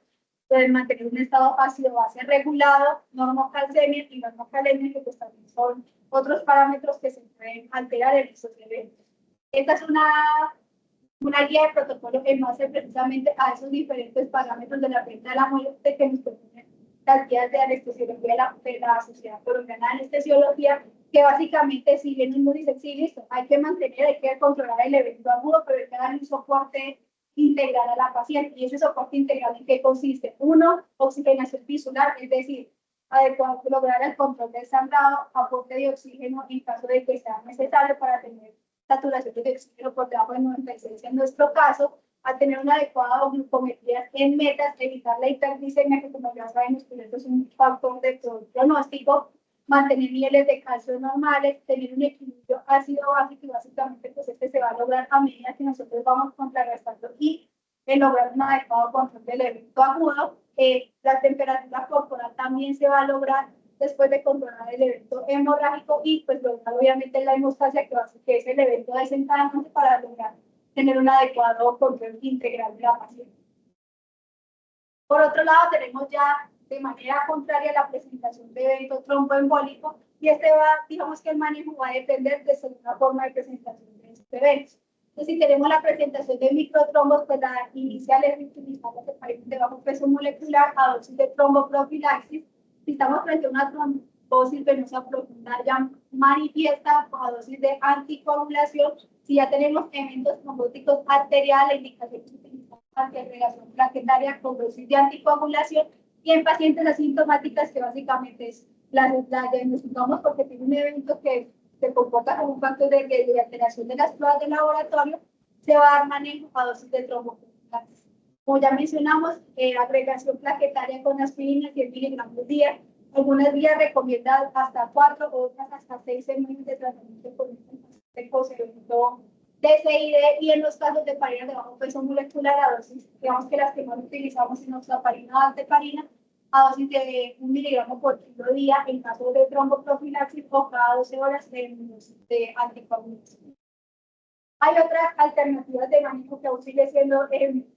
mantener un estado ácido-base regulado, normocalcemia y normocalemia, que pues también son otros parámetros que se pueden alterar en estos eventos. Esta es una guía de protocolo en base precisamente a esos diferentes parámetros de la venta de la muerte que nos proponen las guías de anestesiología de la Sociedad Colombiana de Anestesiología, que básicamente, si bien nos dicen, sí, listo, hay que mantener, hay que controlar el evento agudo, pero hay que dar un soporte integral a la paciente. ¿Y ese soporte integral en qué consiste? Uno, oxigenación tisular, es decir, lograr el control del sangrado, aporte de oxígeno en caso de que sea necesario para tener saturación de oxígeno por debajo de 96 en nuestro caso, a tener una adecuada glucometría en metas, evitar la hiperglicemia, que como ya sabemos, pues esto es un factor de pronóstico, mantener niveles de calcio normales, tener un equilibrio ácido-básico, y básicamente pues este se va a lograr a medida que nosotros vamos contrarrestando y lograr un adecuado control del evento agudo. La temperatura corporal también se va a lograr después de controlar el evento hemorrágico y pues lograr obviamente la hemostasia, que es el evento desencadenante para lograr tener un adecuado control integral de la paciente. Por otro lado, tenemos ya de manera contraria la presentación de evento tromboembólico, y digamos que el manejo va a depender de una forma de presentación de este evento. Entonces, si tenemos la presentación de microtrombos, pues la inicial es utilizar los heparines de bajo peso molecular a dosis de tromboprofilaxis. Si estamos frente a una trombosis venosa profunda ya manifiesta a dosis de anticoagulación, si ya tenemos eventos trombóticos arteriales, la indicación es utilizar antiagregación plaquetaria con dosis de anticoagulación, y en pacientes asintomáticas, que básicamente es la diagnosticamos porque tiene un evento que se comporta como un factor de alteración de las pruebas de laboratorio, se va a dar manejo a dosis de trombocoagulares. Como ya mencionamos, agregación plaquetaria con aspirina, 100 miligramos día. Algunas vías recomiendan hasta 4, otras hasta 6 semanas de tratamiento con este procedimiento de CID, y en los casos de parina de bajo peso molecular a dosis, digamos que las que más utilizamos en oxaparina o alteparina, a dosis de 1 miligramo por kilo día en caso de tromboprofilaxis o cada 12 horas de anticoagulación. Hay otras alternativas de manejo que aún sigue siendo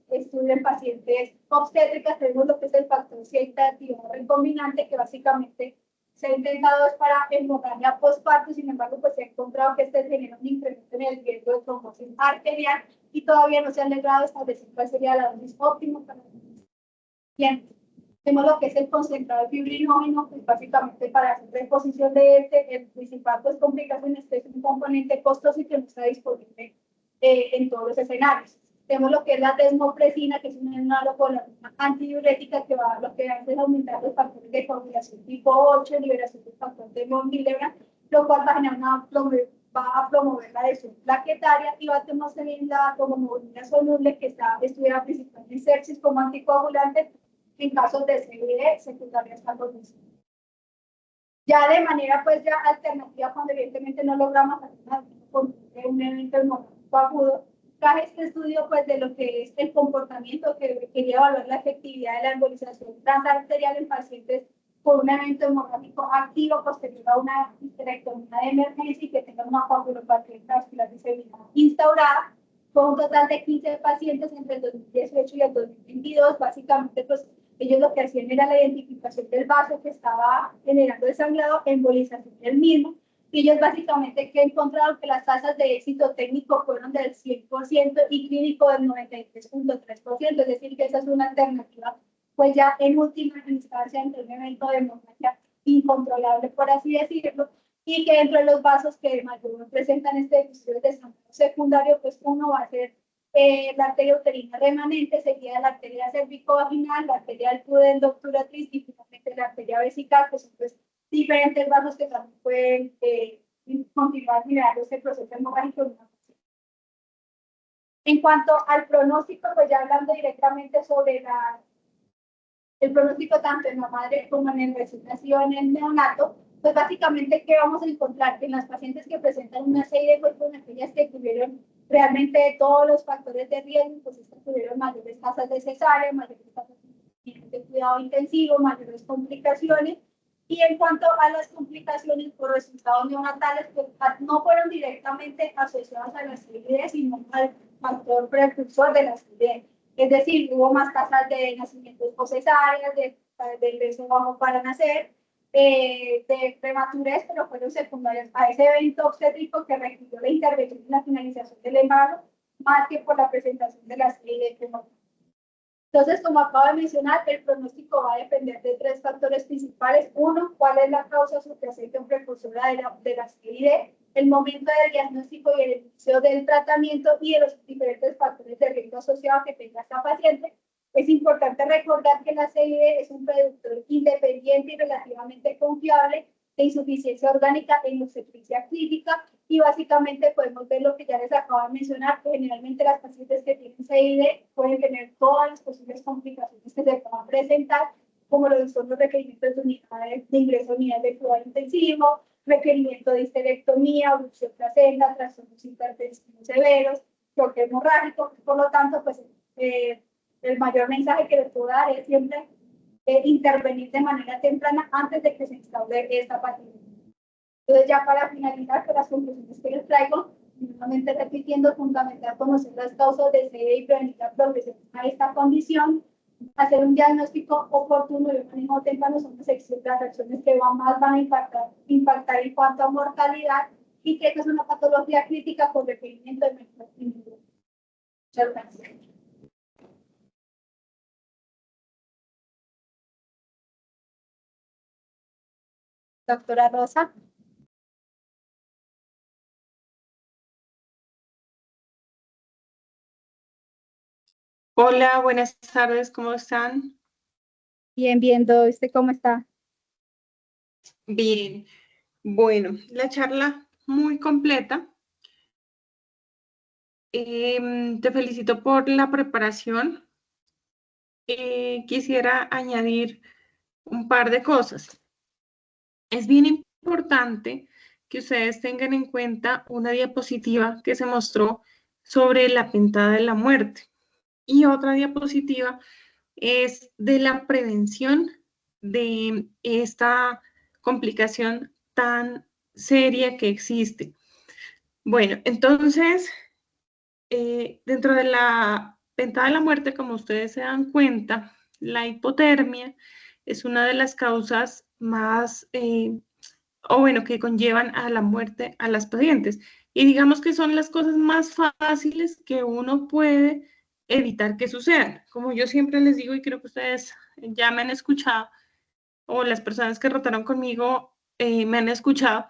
estudio en pacientes obstétricas. Tenemos lo que es el factor VIII activador recombinante, que básicamente se ha intentado es para hemorragia postparto. Sin embargo, pues se ha encontrado que este genera un incremento en el riesgo de trombosis arterial y todavía no se ha logrado establecer cuál sería la dosis óptima para el paciente. Tenemos lo que es el concentrado de fibrinógeno, pues básicamente para hacer reposición de el principal pues complicación es que es un componente costoso y que no está disponible en todos los escenarios. Tenemos lo que es la desmopresina, que es un análogo antidiurética que lo que hace es aumentar los factores de coagulación tipo 8, liberación del factor de von Willebrand, lo cual va a generar va a promover la adhesión plaquetaria, y va a tener también la tomoglobulina soluble, que está estudiada principalmente en sepsis como anticoagulante en casos de CVD secundarias al organismo. Ya de manera pues ya alternativa, cuando evidentemente no logramos con un evento hemorrágico agudo, traje este estudio pues de lo que es el comportamiento, que quería evaluar la efectividad de la embolización transarterial en pacientes con un evento hemorrágico activo posterior a una histerectomía de emergencia y que tengan una coagulopatía intravascular diseminada instaurada, con un total de 15 pacientes entre el 2018 y el 2022. Básicamente pues ellos lo que hacían era la identificación del vaso que estaba generando el sangrado, embolización del mismo, y ellos básicamente que encontraron que las tasas de éxito técnico fueron del 100% y clínico del 93.3%, es decir, que esa es una alternativa, pues ya en última instancia entre un evento de hemorragia incontrolable, por así decirlo, y que dentro de los vasos que mayor presentan este episodio de sangrado secundario, pues uno va a ser la arteria uterina remanente, seguida de la arteria cervicovaginal, la arteria del pudendo obturatriz y finalmente la arteria vesical, que son pues diferentes vasos que también pueden continuar generando este proceso hemorrágico. En cuanto al pronóstico, pues ya hablando directamente sobre el pronóstico tanto en la madre como en el recién nacido, en el neonato, pues básicamente, ¿qué vamos a encontrar? Que en las pacientes que presentan una CID, pues con aquellas que tuvieron realmente todos los factores de riesgo, pues estas tuvieron mayores tasas de cesárea, mayores tasas de cuidado intensivo, mayores complicaciones. Y en cuanto a las complicaciones por resultados neonatales, pues no fueron directamente asociadas a la CID, sino al factor precursor de la CID. Es decir, hubo más tasas de nacimientos post-cesáreas, de ingreso bajo para nacer, de prematurez, pero fueron secundarias a ese evento obstétrico que requirió la intervención y la finalización del embarazo, más que por la presentación de la CID. Entonces, como acabo de mencionar, el pronóstico va a depender de 3 factores principales. Uno, cuál es la causa subyacente o precursora de la CID, el momento del diagnóstico y el inicio del tratamiento y de los diferentes factores de riesgo asociados que tenga esta paciente. Es importante recordar que la CID es un predictor independiente y relativamente confiable de insuficiencia orgánica en obstetricia clínica, y básicamente podemos ver lo que ya les acabo de mencionar, que generalmente las pacientes que tienen CID pueden tener todas las posibles complicaciones que se puedan presentar, como lo son los requerimientos de unidades de ingreso a unidades de cuidado intensivo, requerimiento de histerectomía, obstrucción placenta, trastornos hipertensivos severos, choque hemorrágico. Por lo tanto, pues el mayor mensaje que les puedo dar es siempre intervenir de manera temprana antes de que se instaure esta patología. Entonces, ya para finalizar, con las conclusiones que les traigo, nuevamente repitiendo, fundamental conocer las causas de CID y prevenir la progresión a esta condición, hacer un diagnóstico oportuno y un manejo temprano son las acciones que más van a impactar en cuanto a mortalidad, y que esta es una patología crítica con requerimiento de mejor individuo. Muchas gracias. Doctora Rosa. Hola, buenas tardes, ¿cómo están? Bien, viendo, ¿usted cómo está? Bien. Bueno, la charla muy completa. Te felicito por la preparación. Quisiera añadir un par de cosas. Es bien importante que ustedes tengan en cuenta una diapositiva que se mostró sobre la pintada de la muerte y otra diapositiva es de la prevención de esta complicación tan seria que existe. Bueno, entonces, dentro de la ventana de la muerte, como ustedes se dan cuenta, la hipotermia es una de las causas más, o bueno, que conllevan a la muerte a las pacientes. Y digamos que son las cosas más fáciles que uno puede evitar que sucedan. Como yo siempre les digo, y creo que ustedes ya me han escuchado, o las personas que rotaron conmigo me han escuchado,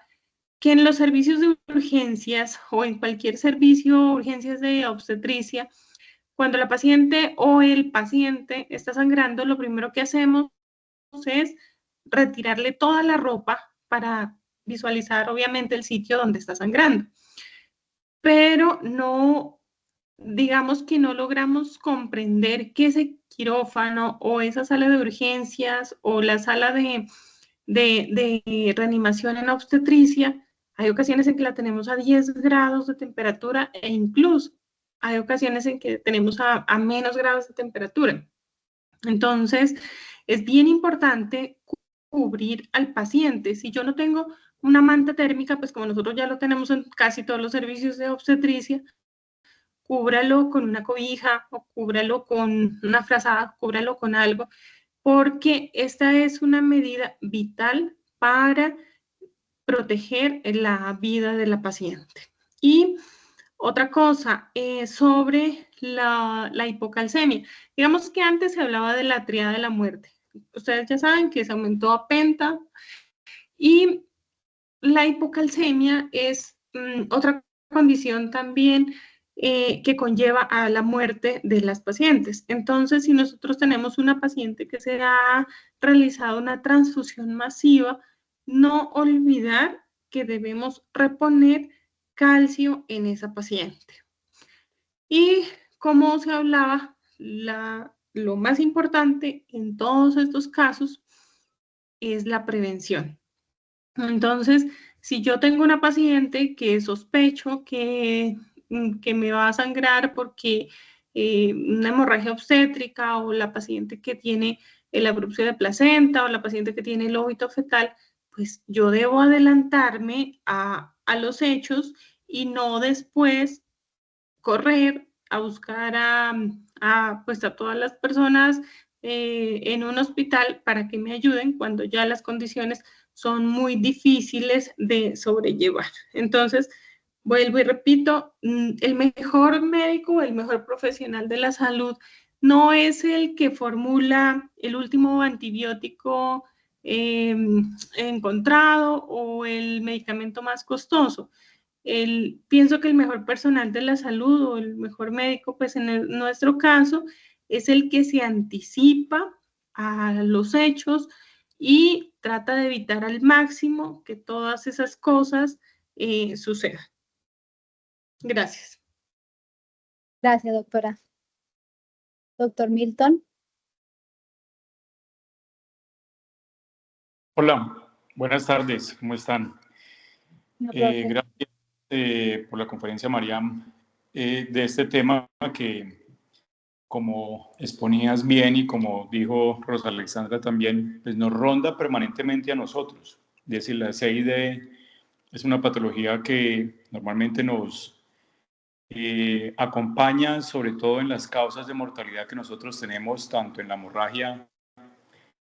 que en los servicios de urgencias o en cualquier servicio, urgencias de obstetricia, cuando la paciente o el paciente está sangrando, lo primero que hacemos es retirarle toda la ropa para visualizar obviamente el sitio donde está sangrando. Pero no, digamos que no logramos comprender que ese quirófano o esa sala de urgencias o la sala de reanimación en obstetricia, hay ocasiones en que la tenemos a 10 grados de temperatura e incluso hay ocasiones en que tenemos a menos grados de temperatura. Entonces, es bien importante cubrir al paciente. Si yo no tengo una manta térmica, pues como nosotros ya lo tenemos en casi todos los servicios de obstetricia, cúbralo con una cobija o cúbralo con una frazada, cúbralo con algo, porque esta es una medida vital para proteger la vida de la paciente. Y otra cosa, sobre la hipocalcemia. Digamos que antes se hablaba de la triada de la muerte. Ustedes ya saben que se aumentó a penta y la hipocalcemia es otra condición también que conlleva a la muerte de las pacientes. Entonces, si nosotros tenemos una paciente que se ha realizado una transfusión masiva, no olvidar que debemos reponer calcio en esa paciente. Y como se hablaba, lo más importante en todos estos casos es la prevención. Entonces, si yo tengo una paciente que sospecho que me va a sangrar porque una hemorragia obstétrica o la paciente que tiene la abrupción de placenta o la paciente que tiene el óbito fetal, pues yo debo adelantarme a los hechos y no después correr a buscar pues a todas las personas en un hospital para que me ayuden cuando ya las condiciones son muy difíciles de sobrellevar. Entonces, vuelvo y repito, el mejor médico, el mejor profesional de la salud no es el que formula el último antibiótico encontrado o el medicamento más costoso. Pienso que el mejor personal de la salud o el mejor médico, pues nuestro caso, es el que se anticipa a los hechos y trata de evitar al máximo que todas esas cosas sucedan. Gracias. Gracias, doctora. Doctor Milton. Hola, buenas tardes, ¿cómo están? No, profe. Gracias por la conferencia, Mariam, de este tema que, como exponías bien y como dijo Rosa Alexandra también, pues nos ronda permanentemente a nosotros. Es decir, la CID es una patología que normalmente nos acompaña, sobre todo en las causas de mortalidad que nosotros tenemos, tanto en la hemorragia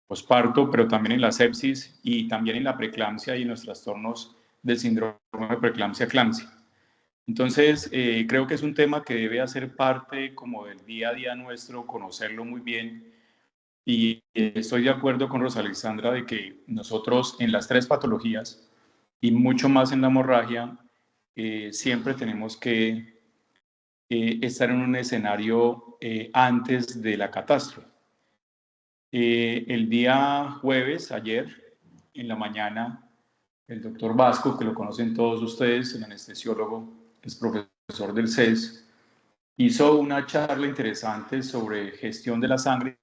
posparto, pero también en la sepsis y también en la preeclampsia y en los trastornos del síndrome de preeclampsia-eclampsia. Entonces, creo que es un tema que debe hacer parte como del día a día nuestro, conocerlo muy bien. Y estoy de acuerdo con Rosa Alexandra de que nosotros en las tres patologías y mucho más en la hemorragia, siempre tenemos que estar en un escenario antes de la catástrofe. El día jueves, ayer, en la mañana, el doctor Vasco, que lo conocen todos ustedes, el anestesiólogo, es profesor del CES, hizo una charla interesante sobre gestión de la sangre,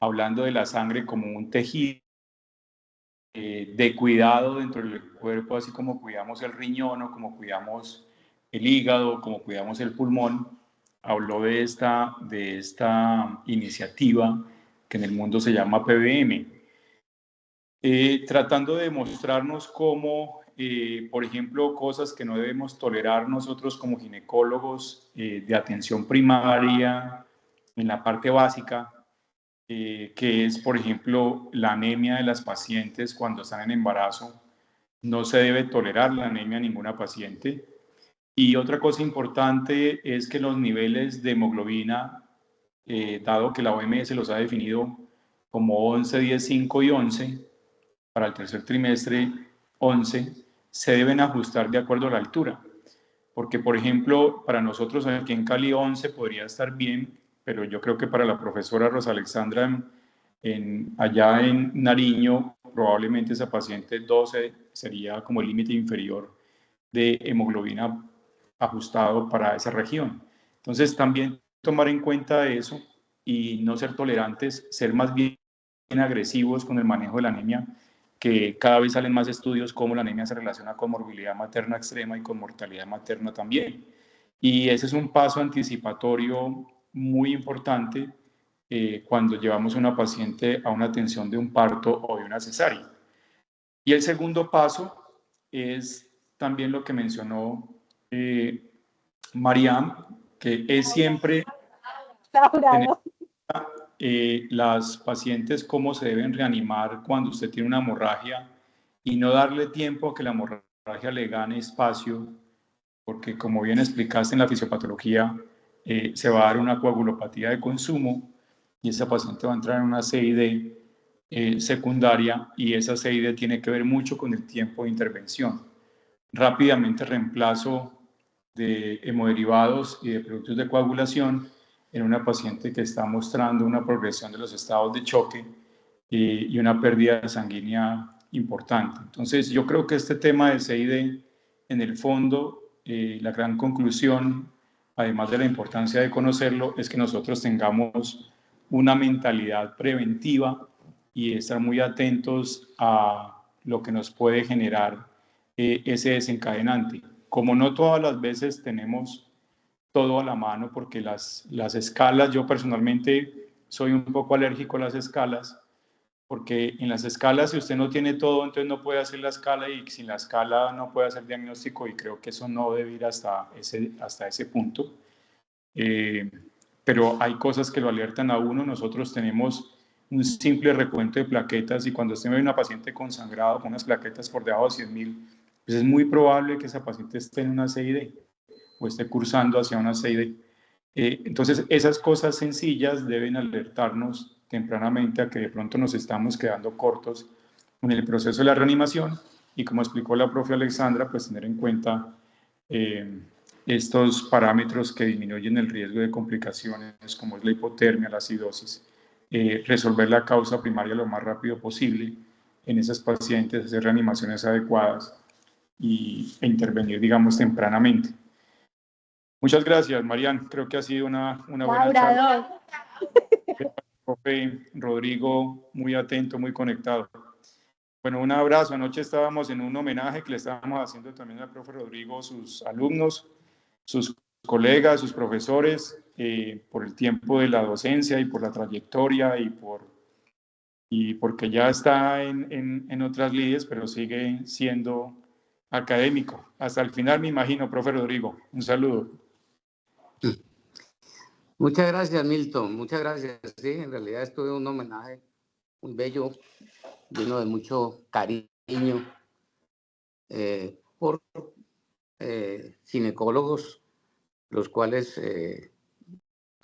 hablando de la sangre como un tejido de cuidado dentro del cuerpo, así como cuidamos el riñón o como cuidamos el hígado, como cuidamos el pulmón. Habló de esta iniciativa que en el mundo se llama PBM, tratando de mostrarnos cómo, por ejemplo, cosas que no debemos tolerar nosotros como ginecólogos de atención primaria, en la parte básica, que es, por ejemplo, la anemia de las pacientes cuando están en embarazo. No se debe tolerar la anemia a ninguna paciente. Y otra cosa importante es que los niveles de hemoglobina, dado que la OMS los ha definido como 11, 10, 5 y 11, para el tercer trimestre 11, se deben ajustar de acuerdo a la altura. Porque, por ejemplo, para nosotros aquí en Cali 11 podría estar bien, pero yo creo que para la profesora Rosa Alexandra allá en Nariño, probablemente esa paciente 12 sería como el límite inferior de hemoglobina ajustado para esa región. Entonces, también tomar en cuenta eso y no ser tolerantes, ser más bien agresivos con el manejo de la anemia, que cada vez salen más estudios cómo la anemia se relaciona con morbilidad materna extrema y con mortalidad materna también. Y ese es un paso anticipatorio muy importante cuando llevamos a una paciente a una atención de un parto o de una cesárea. Y el segundo paso es también lo que mencionó Mariam, que es siempre tener las pacientes cómo se deben reanimar cuando usted tiene una hemorragia y no darle tiempo a que la hemorragia le gane espacio, porque como bien explicaste en la fisiopatología, se va a dar una coagulopatía de consumo y esa paciente va a entrar en una CID secundaria, y esa CID tiene que ver mucho con el tiempo de intervención. Rápidamente reemplazo de hemoderivados y de productos de coagulación en una paciente que está mostrando una progresión de los estados de choque y una pérdida sanguínea importante. Entonces, yo creo que este tema de CID, en el fondo, la gran conclusión, además de la importancia de conocerlo, es que nosotros tengamos una mentalidad preventiva y estar muy atentos a lo que nos puede generar ese desencadenante. Como no todas las veces tenemos todo a la mano, porque las escalas, yo personalmente soy un poco alérgico a las escalas, porque en las escalas, si usted no tiene todo, entonces no puede hacer la escala, y sin la escala no puede hacer diagnóstico, y creo que eso no debe ir hasta ese punto. Pero hay cosas que lo alertan a uno. Nosotros tenemos un simple recuento de plaquetas, y cuando usted ve una paciente con sangrado, con unas plaquetas por debajo de 100.000, pues es muy probable que esa paciente esté en una CID o esté cursando hacia una CID. Entonces, esas cosas sencillas deben alertarnos tempranamente a que de pronto nos estamos quedando cortos en el proceso de la reanimación, y como explicó la profe Alexandra, pues tener en cuenta estos parámetros que disminuyen el riesgo de complicaciones, como es la hipotermia, la acidosis, resolver la causa primaria lo más rápido posible en esas pacientes, hacer reanimaciones adecuadas e intervenir, digamos, tempranamente. Muchas gracias, Marian. Creo que ha sido una buena charla. Profe Rodrigo, muy atento, muy conectado. Bueno, un abrazo. Anoche estábamos en un homenaje que le estábamos haciendo también al profe Rodrigo, sus alumnos, sus colegas, sus profesores, por el tiempo de la docencia y por la trayectoria y porque ya está en otras lides, pero sigue siendo académico. Hasta el final, me imagino, profe Rodrigo. Un saludo. Muchas gracias, Milton. Muchas gracias. Sí, en realidad esto es un homenaje muy bello, lleno de mucho cariño por ginecólogos, los cuales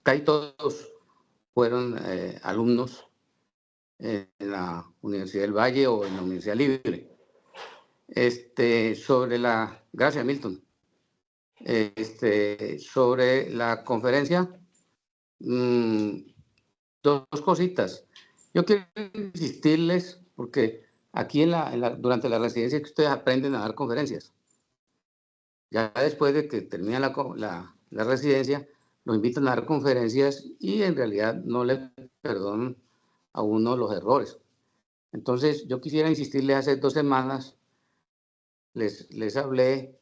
casi todos fueron alumnos en la Universidad del Valle o en la Universidad Libre. Gracias, Milton. Sobre la conferencia, dos cositas. Yo quiero insistirles, porque aquí durante la residencia que ustedes aprenden a dar conferencias. Ya después de que termina la residencia, los invitan a dar conferencias y en realidad no le perdonan a uno los errores. Entonces, yo quisiera insistirles, hace 2 semanas les hablé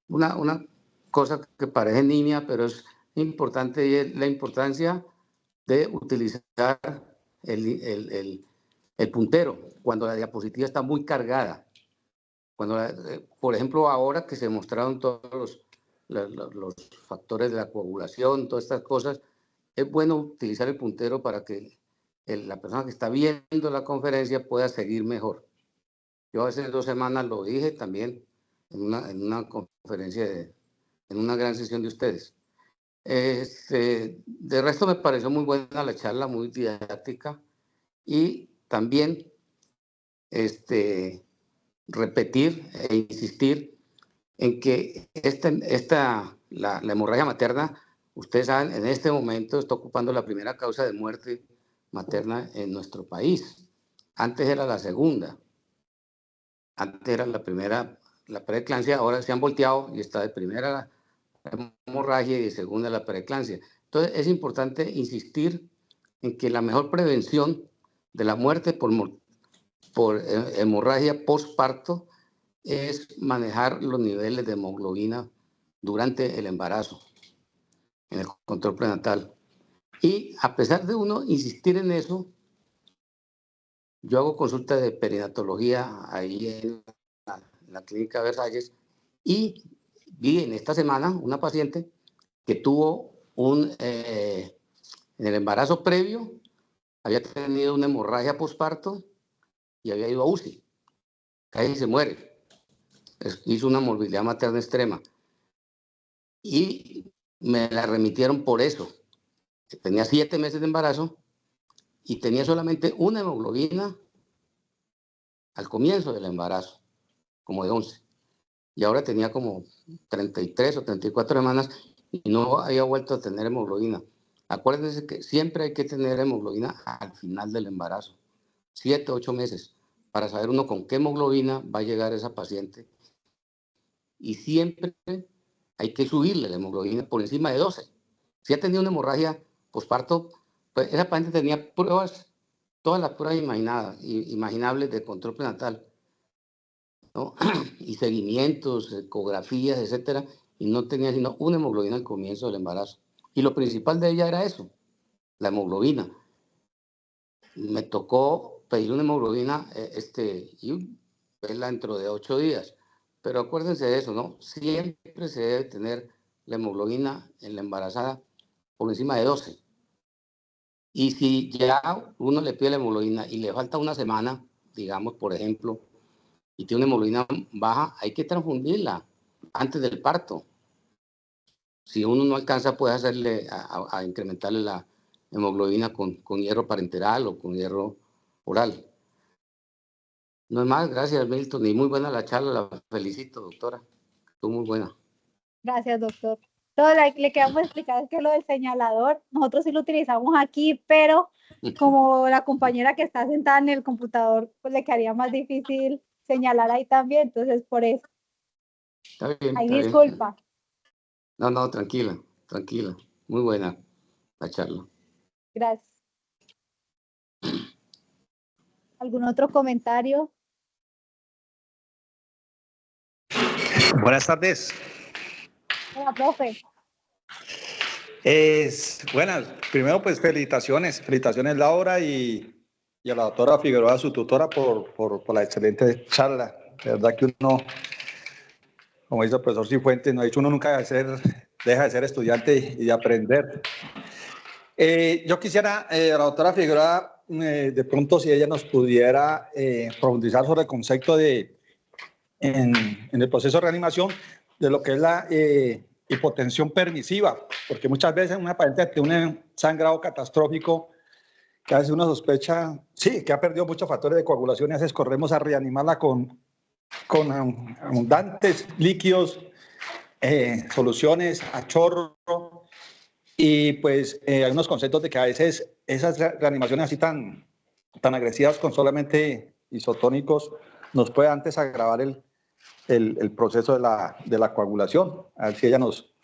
una cosa que parece nimia, pero es importante, y es la importancia de utilizar el puntero cuando la diapositiva está muy cargada. Por ejemplo, ahora que se mostraron todos los factores de la coagulación, todas estas cosas, es bueno utilizar el puntero para que la persona que está viendo la conferencia pueda seguir mejor. Yo hace 2 semanas lo dije también en una conferencia, en una gran sesión de ustedes. De resto me pareció muy buena la charla, muy didáctica, y también repetir e insistir en que la hemorragia materna, ustedes saben, en este momento está ocupando la primera causa de muerte materna en nuestro país. Antes era la segunda. Antes era la primera, la preeclampsia, ahora se han volteado y está de primera la hemorragia y de segunda la preeclampsia. Entonces es importante insistir en que la mejor prevención de la muerte por hemorragia postparto es manejar los niveles de hemoglobina durante el embarazo, en el control prenatal. Y a pesar de uno insistir en eso, yo hago consulta de perinatología ahí en la clínica Versalles, y vi en esta semana una paciente que tuvo en el embarazo previo, había tenido una hemorragia postparto y había ido a UCI. Casi se muere. Hizo una morbilidad materna extrema. Y me la remitieron por eso. Tenía 7 meses de embarazo y tenía solamente una hemoglobina al comienzo del embarazo, como de 11. Y ahora tenía como 33 o 34 semanas y no había vuelto a tener hemoglobina. Acuérdense que siempre hay que tener hemoglobina al final del embarazo, 7 o 8 meses, para saber uno con qué hemoglobina va a llegar esa paciente. Y siempre hay que subirle la hemoglobina por encima de 12. Si ha tenido una hemorragia posparto, pues esa paciente tenía pruebas, todas las pruebas imaginables de control prenatal, ¿no? Y seguimientos, ecografías, etcétera, y no tenía sino una hemoglobina al comienzo del embarazo. Y lo principal de ella era eso, la hemoglobina. Me tocó pedir una hemoglobina y verla dentro de 8 días. Pero acuérdense de eso, ¿no? Siempre se debe tener la hemoglobina en la embarazada por encima de 12. Y si ya uno le pide la hemoglobina y le falta una semana, digamos, por ejemplo, y tiene una hemoglobina baja, hay que transfundirla antes del parto. Si uno no alcanza, puede hacerle a incrementarle la hemoglobina con hierro parenteral o con hierro oral. No es más, gracias Milton, y muy buena la charla, la felicito, doctora. Estuvo muy buena. Gracias, doctor. Todo le queremos explicar es que lo del señalador, nosotros sí lo utilizamos aquí, pero como la compañera que está sentada en el computador, pues le quedaría más difícil señalar ahí también, entonces por eso. Está bien. Ay, disculpa. Bien. No, tranquila, tranquila. Muy buena la charla. Gracias. ¿Algún otro comentario? Buenas tardes. Hola, profe. Buenas. Primero, pues felicitaciones Laura y a la doctora Figueroa, su tutora, por la excelente charla. De verdad que uno, como dice el profesor Cifuentes, no ha dicho uno nunca deja de ser estudiante y de aprender. Yo quisiera, la doctora Figueroa, de pronto si ella nos pudiera profundizar sobre el concepto en el proceso de reanimación de lo que es la hipotensión permisiva, porque muchas veces una paciente tiene un sangrado catastrófico que a veces uno sospecha, sí, que ha perdido muchos factores de coagulación y a veces corremos a reanimarla con con abundantes líquidos, soluciones a chorro, y pues hay unos conceptos de que a veces esas reanimaciones así tan agresivas con solamente isotónicos nos puede antes agravar el proceso de la coagulación. A ver si ella nos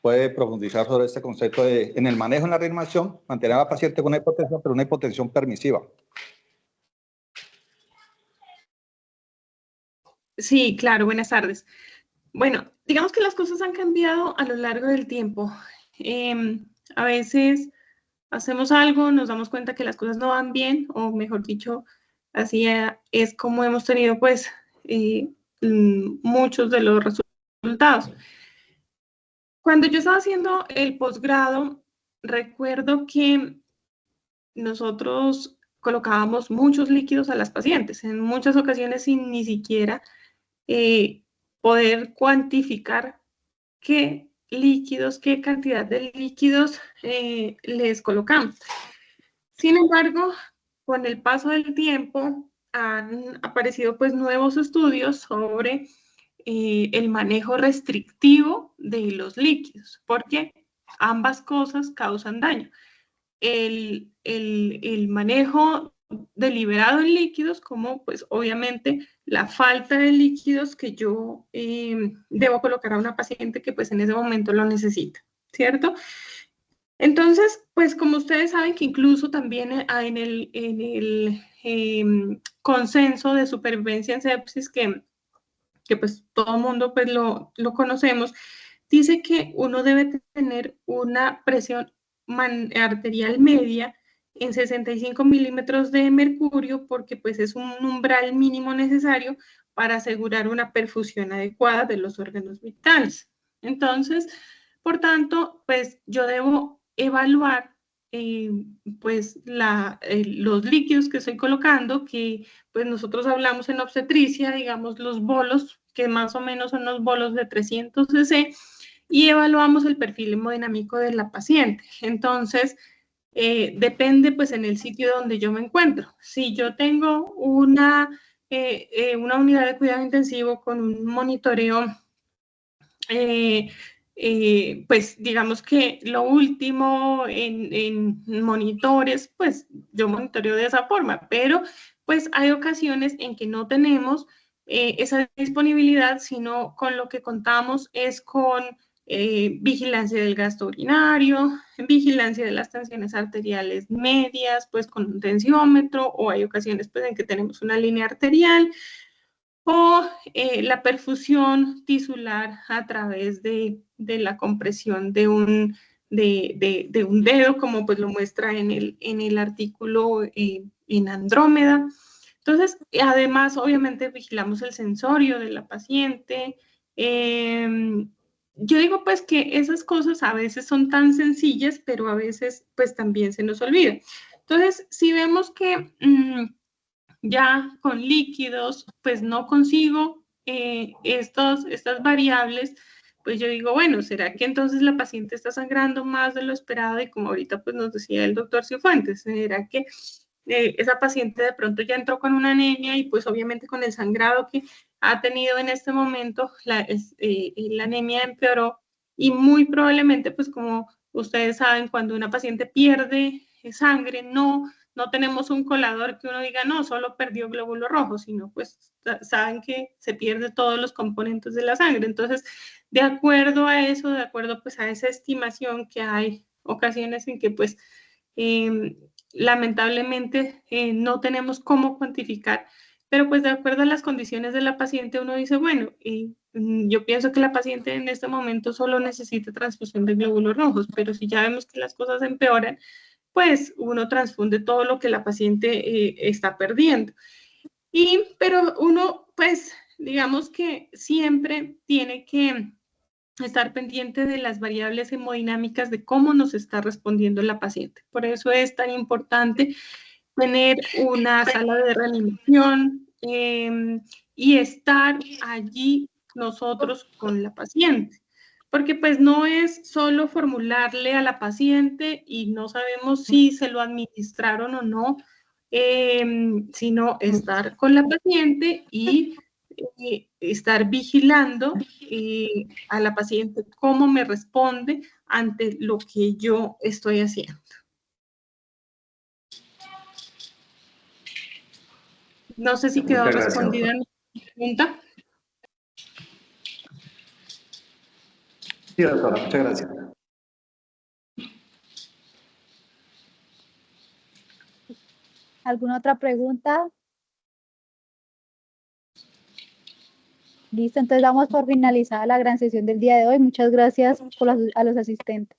puede profundizar sobre este concepto en el manejo en la reanimación, mantener a la paciente con una hipotensión, pero una hipotensión permisiva. Sí, claro, buenas tardes. Bueno, digamos que las cosas han cambiado a lo largo del tiempo. A veces hacemos algo, nos damos cuenta que las cosas no van bien, o mejor dicho, así es como hemos tenido pues muchos de los resultados. Cuando yo estaba haciendo el posgrado, recuerdo que nosotros colocábamos muchos líquidos a las pacientes, en muchas ocasiones sin ni siquiera poder cuantificar qué líquidos, qué cantidad de líquidos les colocamos. Sin embargo, con el paso del tiempo han aparecido pues nuevos estudios sobre el manejo restrictivo de los líquidos, porque ambas cosas causan daño. El manejo deliberado en líquidos, como pues obviamente la falta de líquidos que yo debo colocar a una paciente que pues en ese momento lo necesita, ¿cierto? Entonces, pues como ustedes saben que incluso también en el consenso de supervivencia en sepsis, que pues todo el mundo pues lo conocemos, dice que uno debe tener una presión arterial media en 65 milímetros de mercurio, porque pues es un umbral mínimo necesario para asegurar una perfusión adecuada de los órganos vitales. Entonces, por tanto, pues yo debo evaluar pues los líquidos que estoy colocando, que pues nosotros hablamos en obstetricia, digamos los bolos, que más o menos son los bolos de 300 cc, y evaluamos el perfil hemodinámico de la paciente. Entonces, depende pues en el sitio donde yo me encuentro. Si yo tengo una unidad de cuidado intensivo con un monitoreo, pues digamos que lo último en monitores, pues yo monitoreo de esa forma, pero pues hay ocasiones en que no tenemos esa disponibilidad, sino con lo que contamos es con vigilancia del gasto urinario, vigilancia de las tensiones arteriales medias, pues con un tensiómetro, o hay ocasiones pues en que tenemos una línea arterial, o la perfusión tisular a través de la compresión de un dedo, como pues lo muestra en el artículo en Andrómeda. Entonces, además, obviamente, vigilamos el sensorio de la paciente. Yo digo pues que esas cosas a veces son tan sencillas, pero a veces pues también se nos olvida. Entonces, si vemos que ya con líquidos, pues no consigo estas variables, pues yo digo, bueno, ¿será que entonces la paciente está sangrando más de lo esperado? Y como ahorita pues nos decía el doctor Cifuentes, ¿será que esa paciente de pronto ya entró con una anemia y pues obviamente con el sangrado que ha tenido en este momento, la anemia empeoró? Y muy probablemente, pues como ustedes saben, cuando una paciente pierde sangre, no tenemos un colador que uno diga, no, solo perdió glóbulos rojos, sino pues saben que se pierde todos los componentes de la sangre. Entonces, de acuerdo a eso, de acuerdo pues a esa estimación, que hay ocasiones en que pues lamentablemente no tenemos cómo cuantificar, pero pues de acuerdo a las condiciones de la paciente uno dice, bueno, yo pienso que la paciente en este momento solo necesita transfusión de glóbulos rojos, pero si ya vemos que las cosas empeoran, pues uno transfunde todo lo que la paciente está perdiendo. Pero uno, pues, digamos que siempre tiene que estar pendiente de las variables hemodinámicas de cómo nos está respondiendo la paciente. Por eso es tan importante tener una sala de reanimación y estar allí nosotros con la paciente. Porque pues no es solo formularle a la paciente y no sabemos si se lo administraron o no, sino estar con la paciente y estar vigilando a la paciente cómo me responde ante lo que yo estoy haciendo. No sé si quedó Muchas gracias, respondida la pregunta. Sí, doctora, muchas gracias. ¿Alguna otra pregunta? Listo, entonces damos por finalizada la gran sesión del día de hoy. Muchas gracias a los asistentes.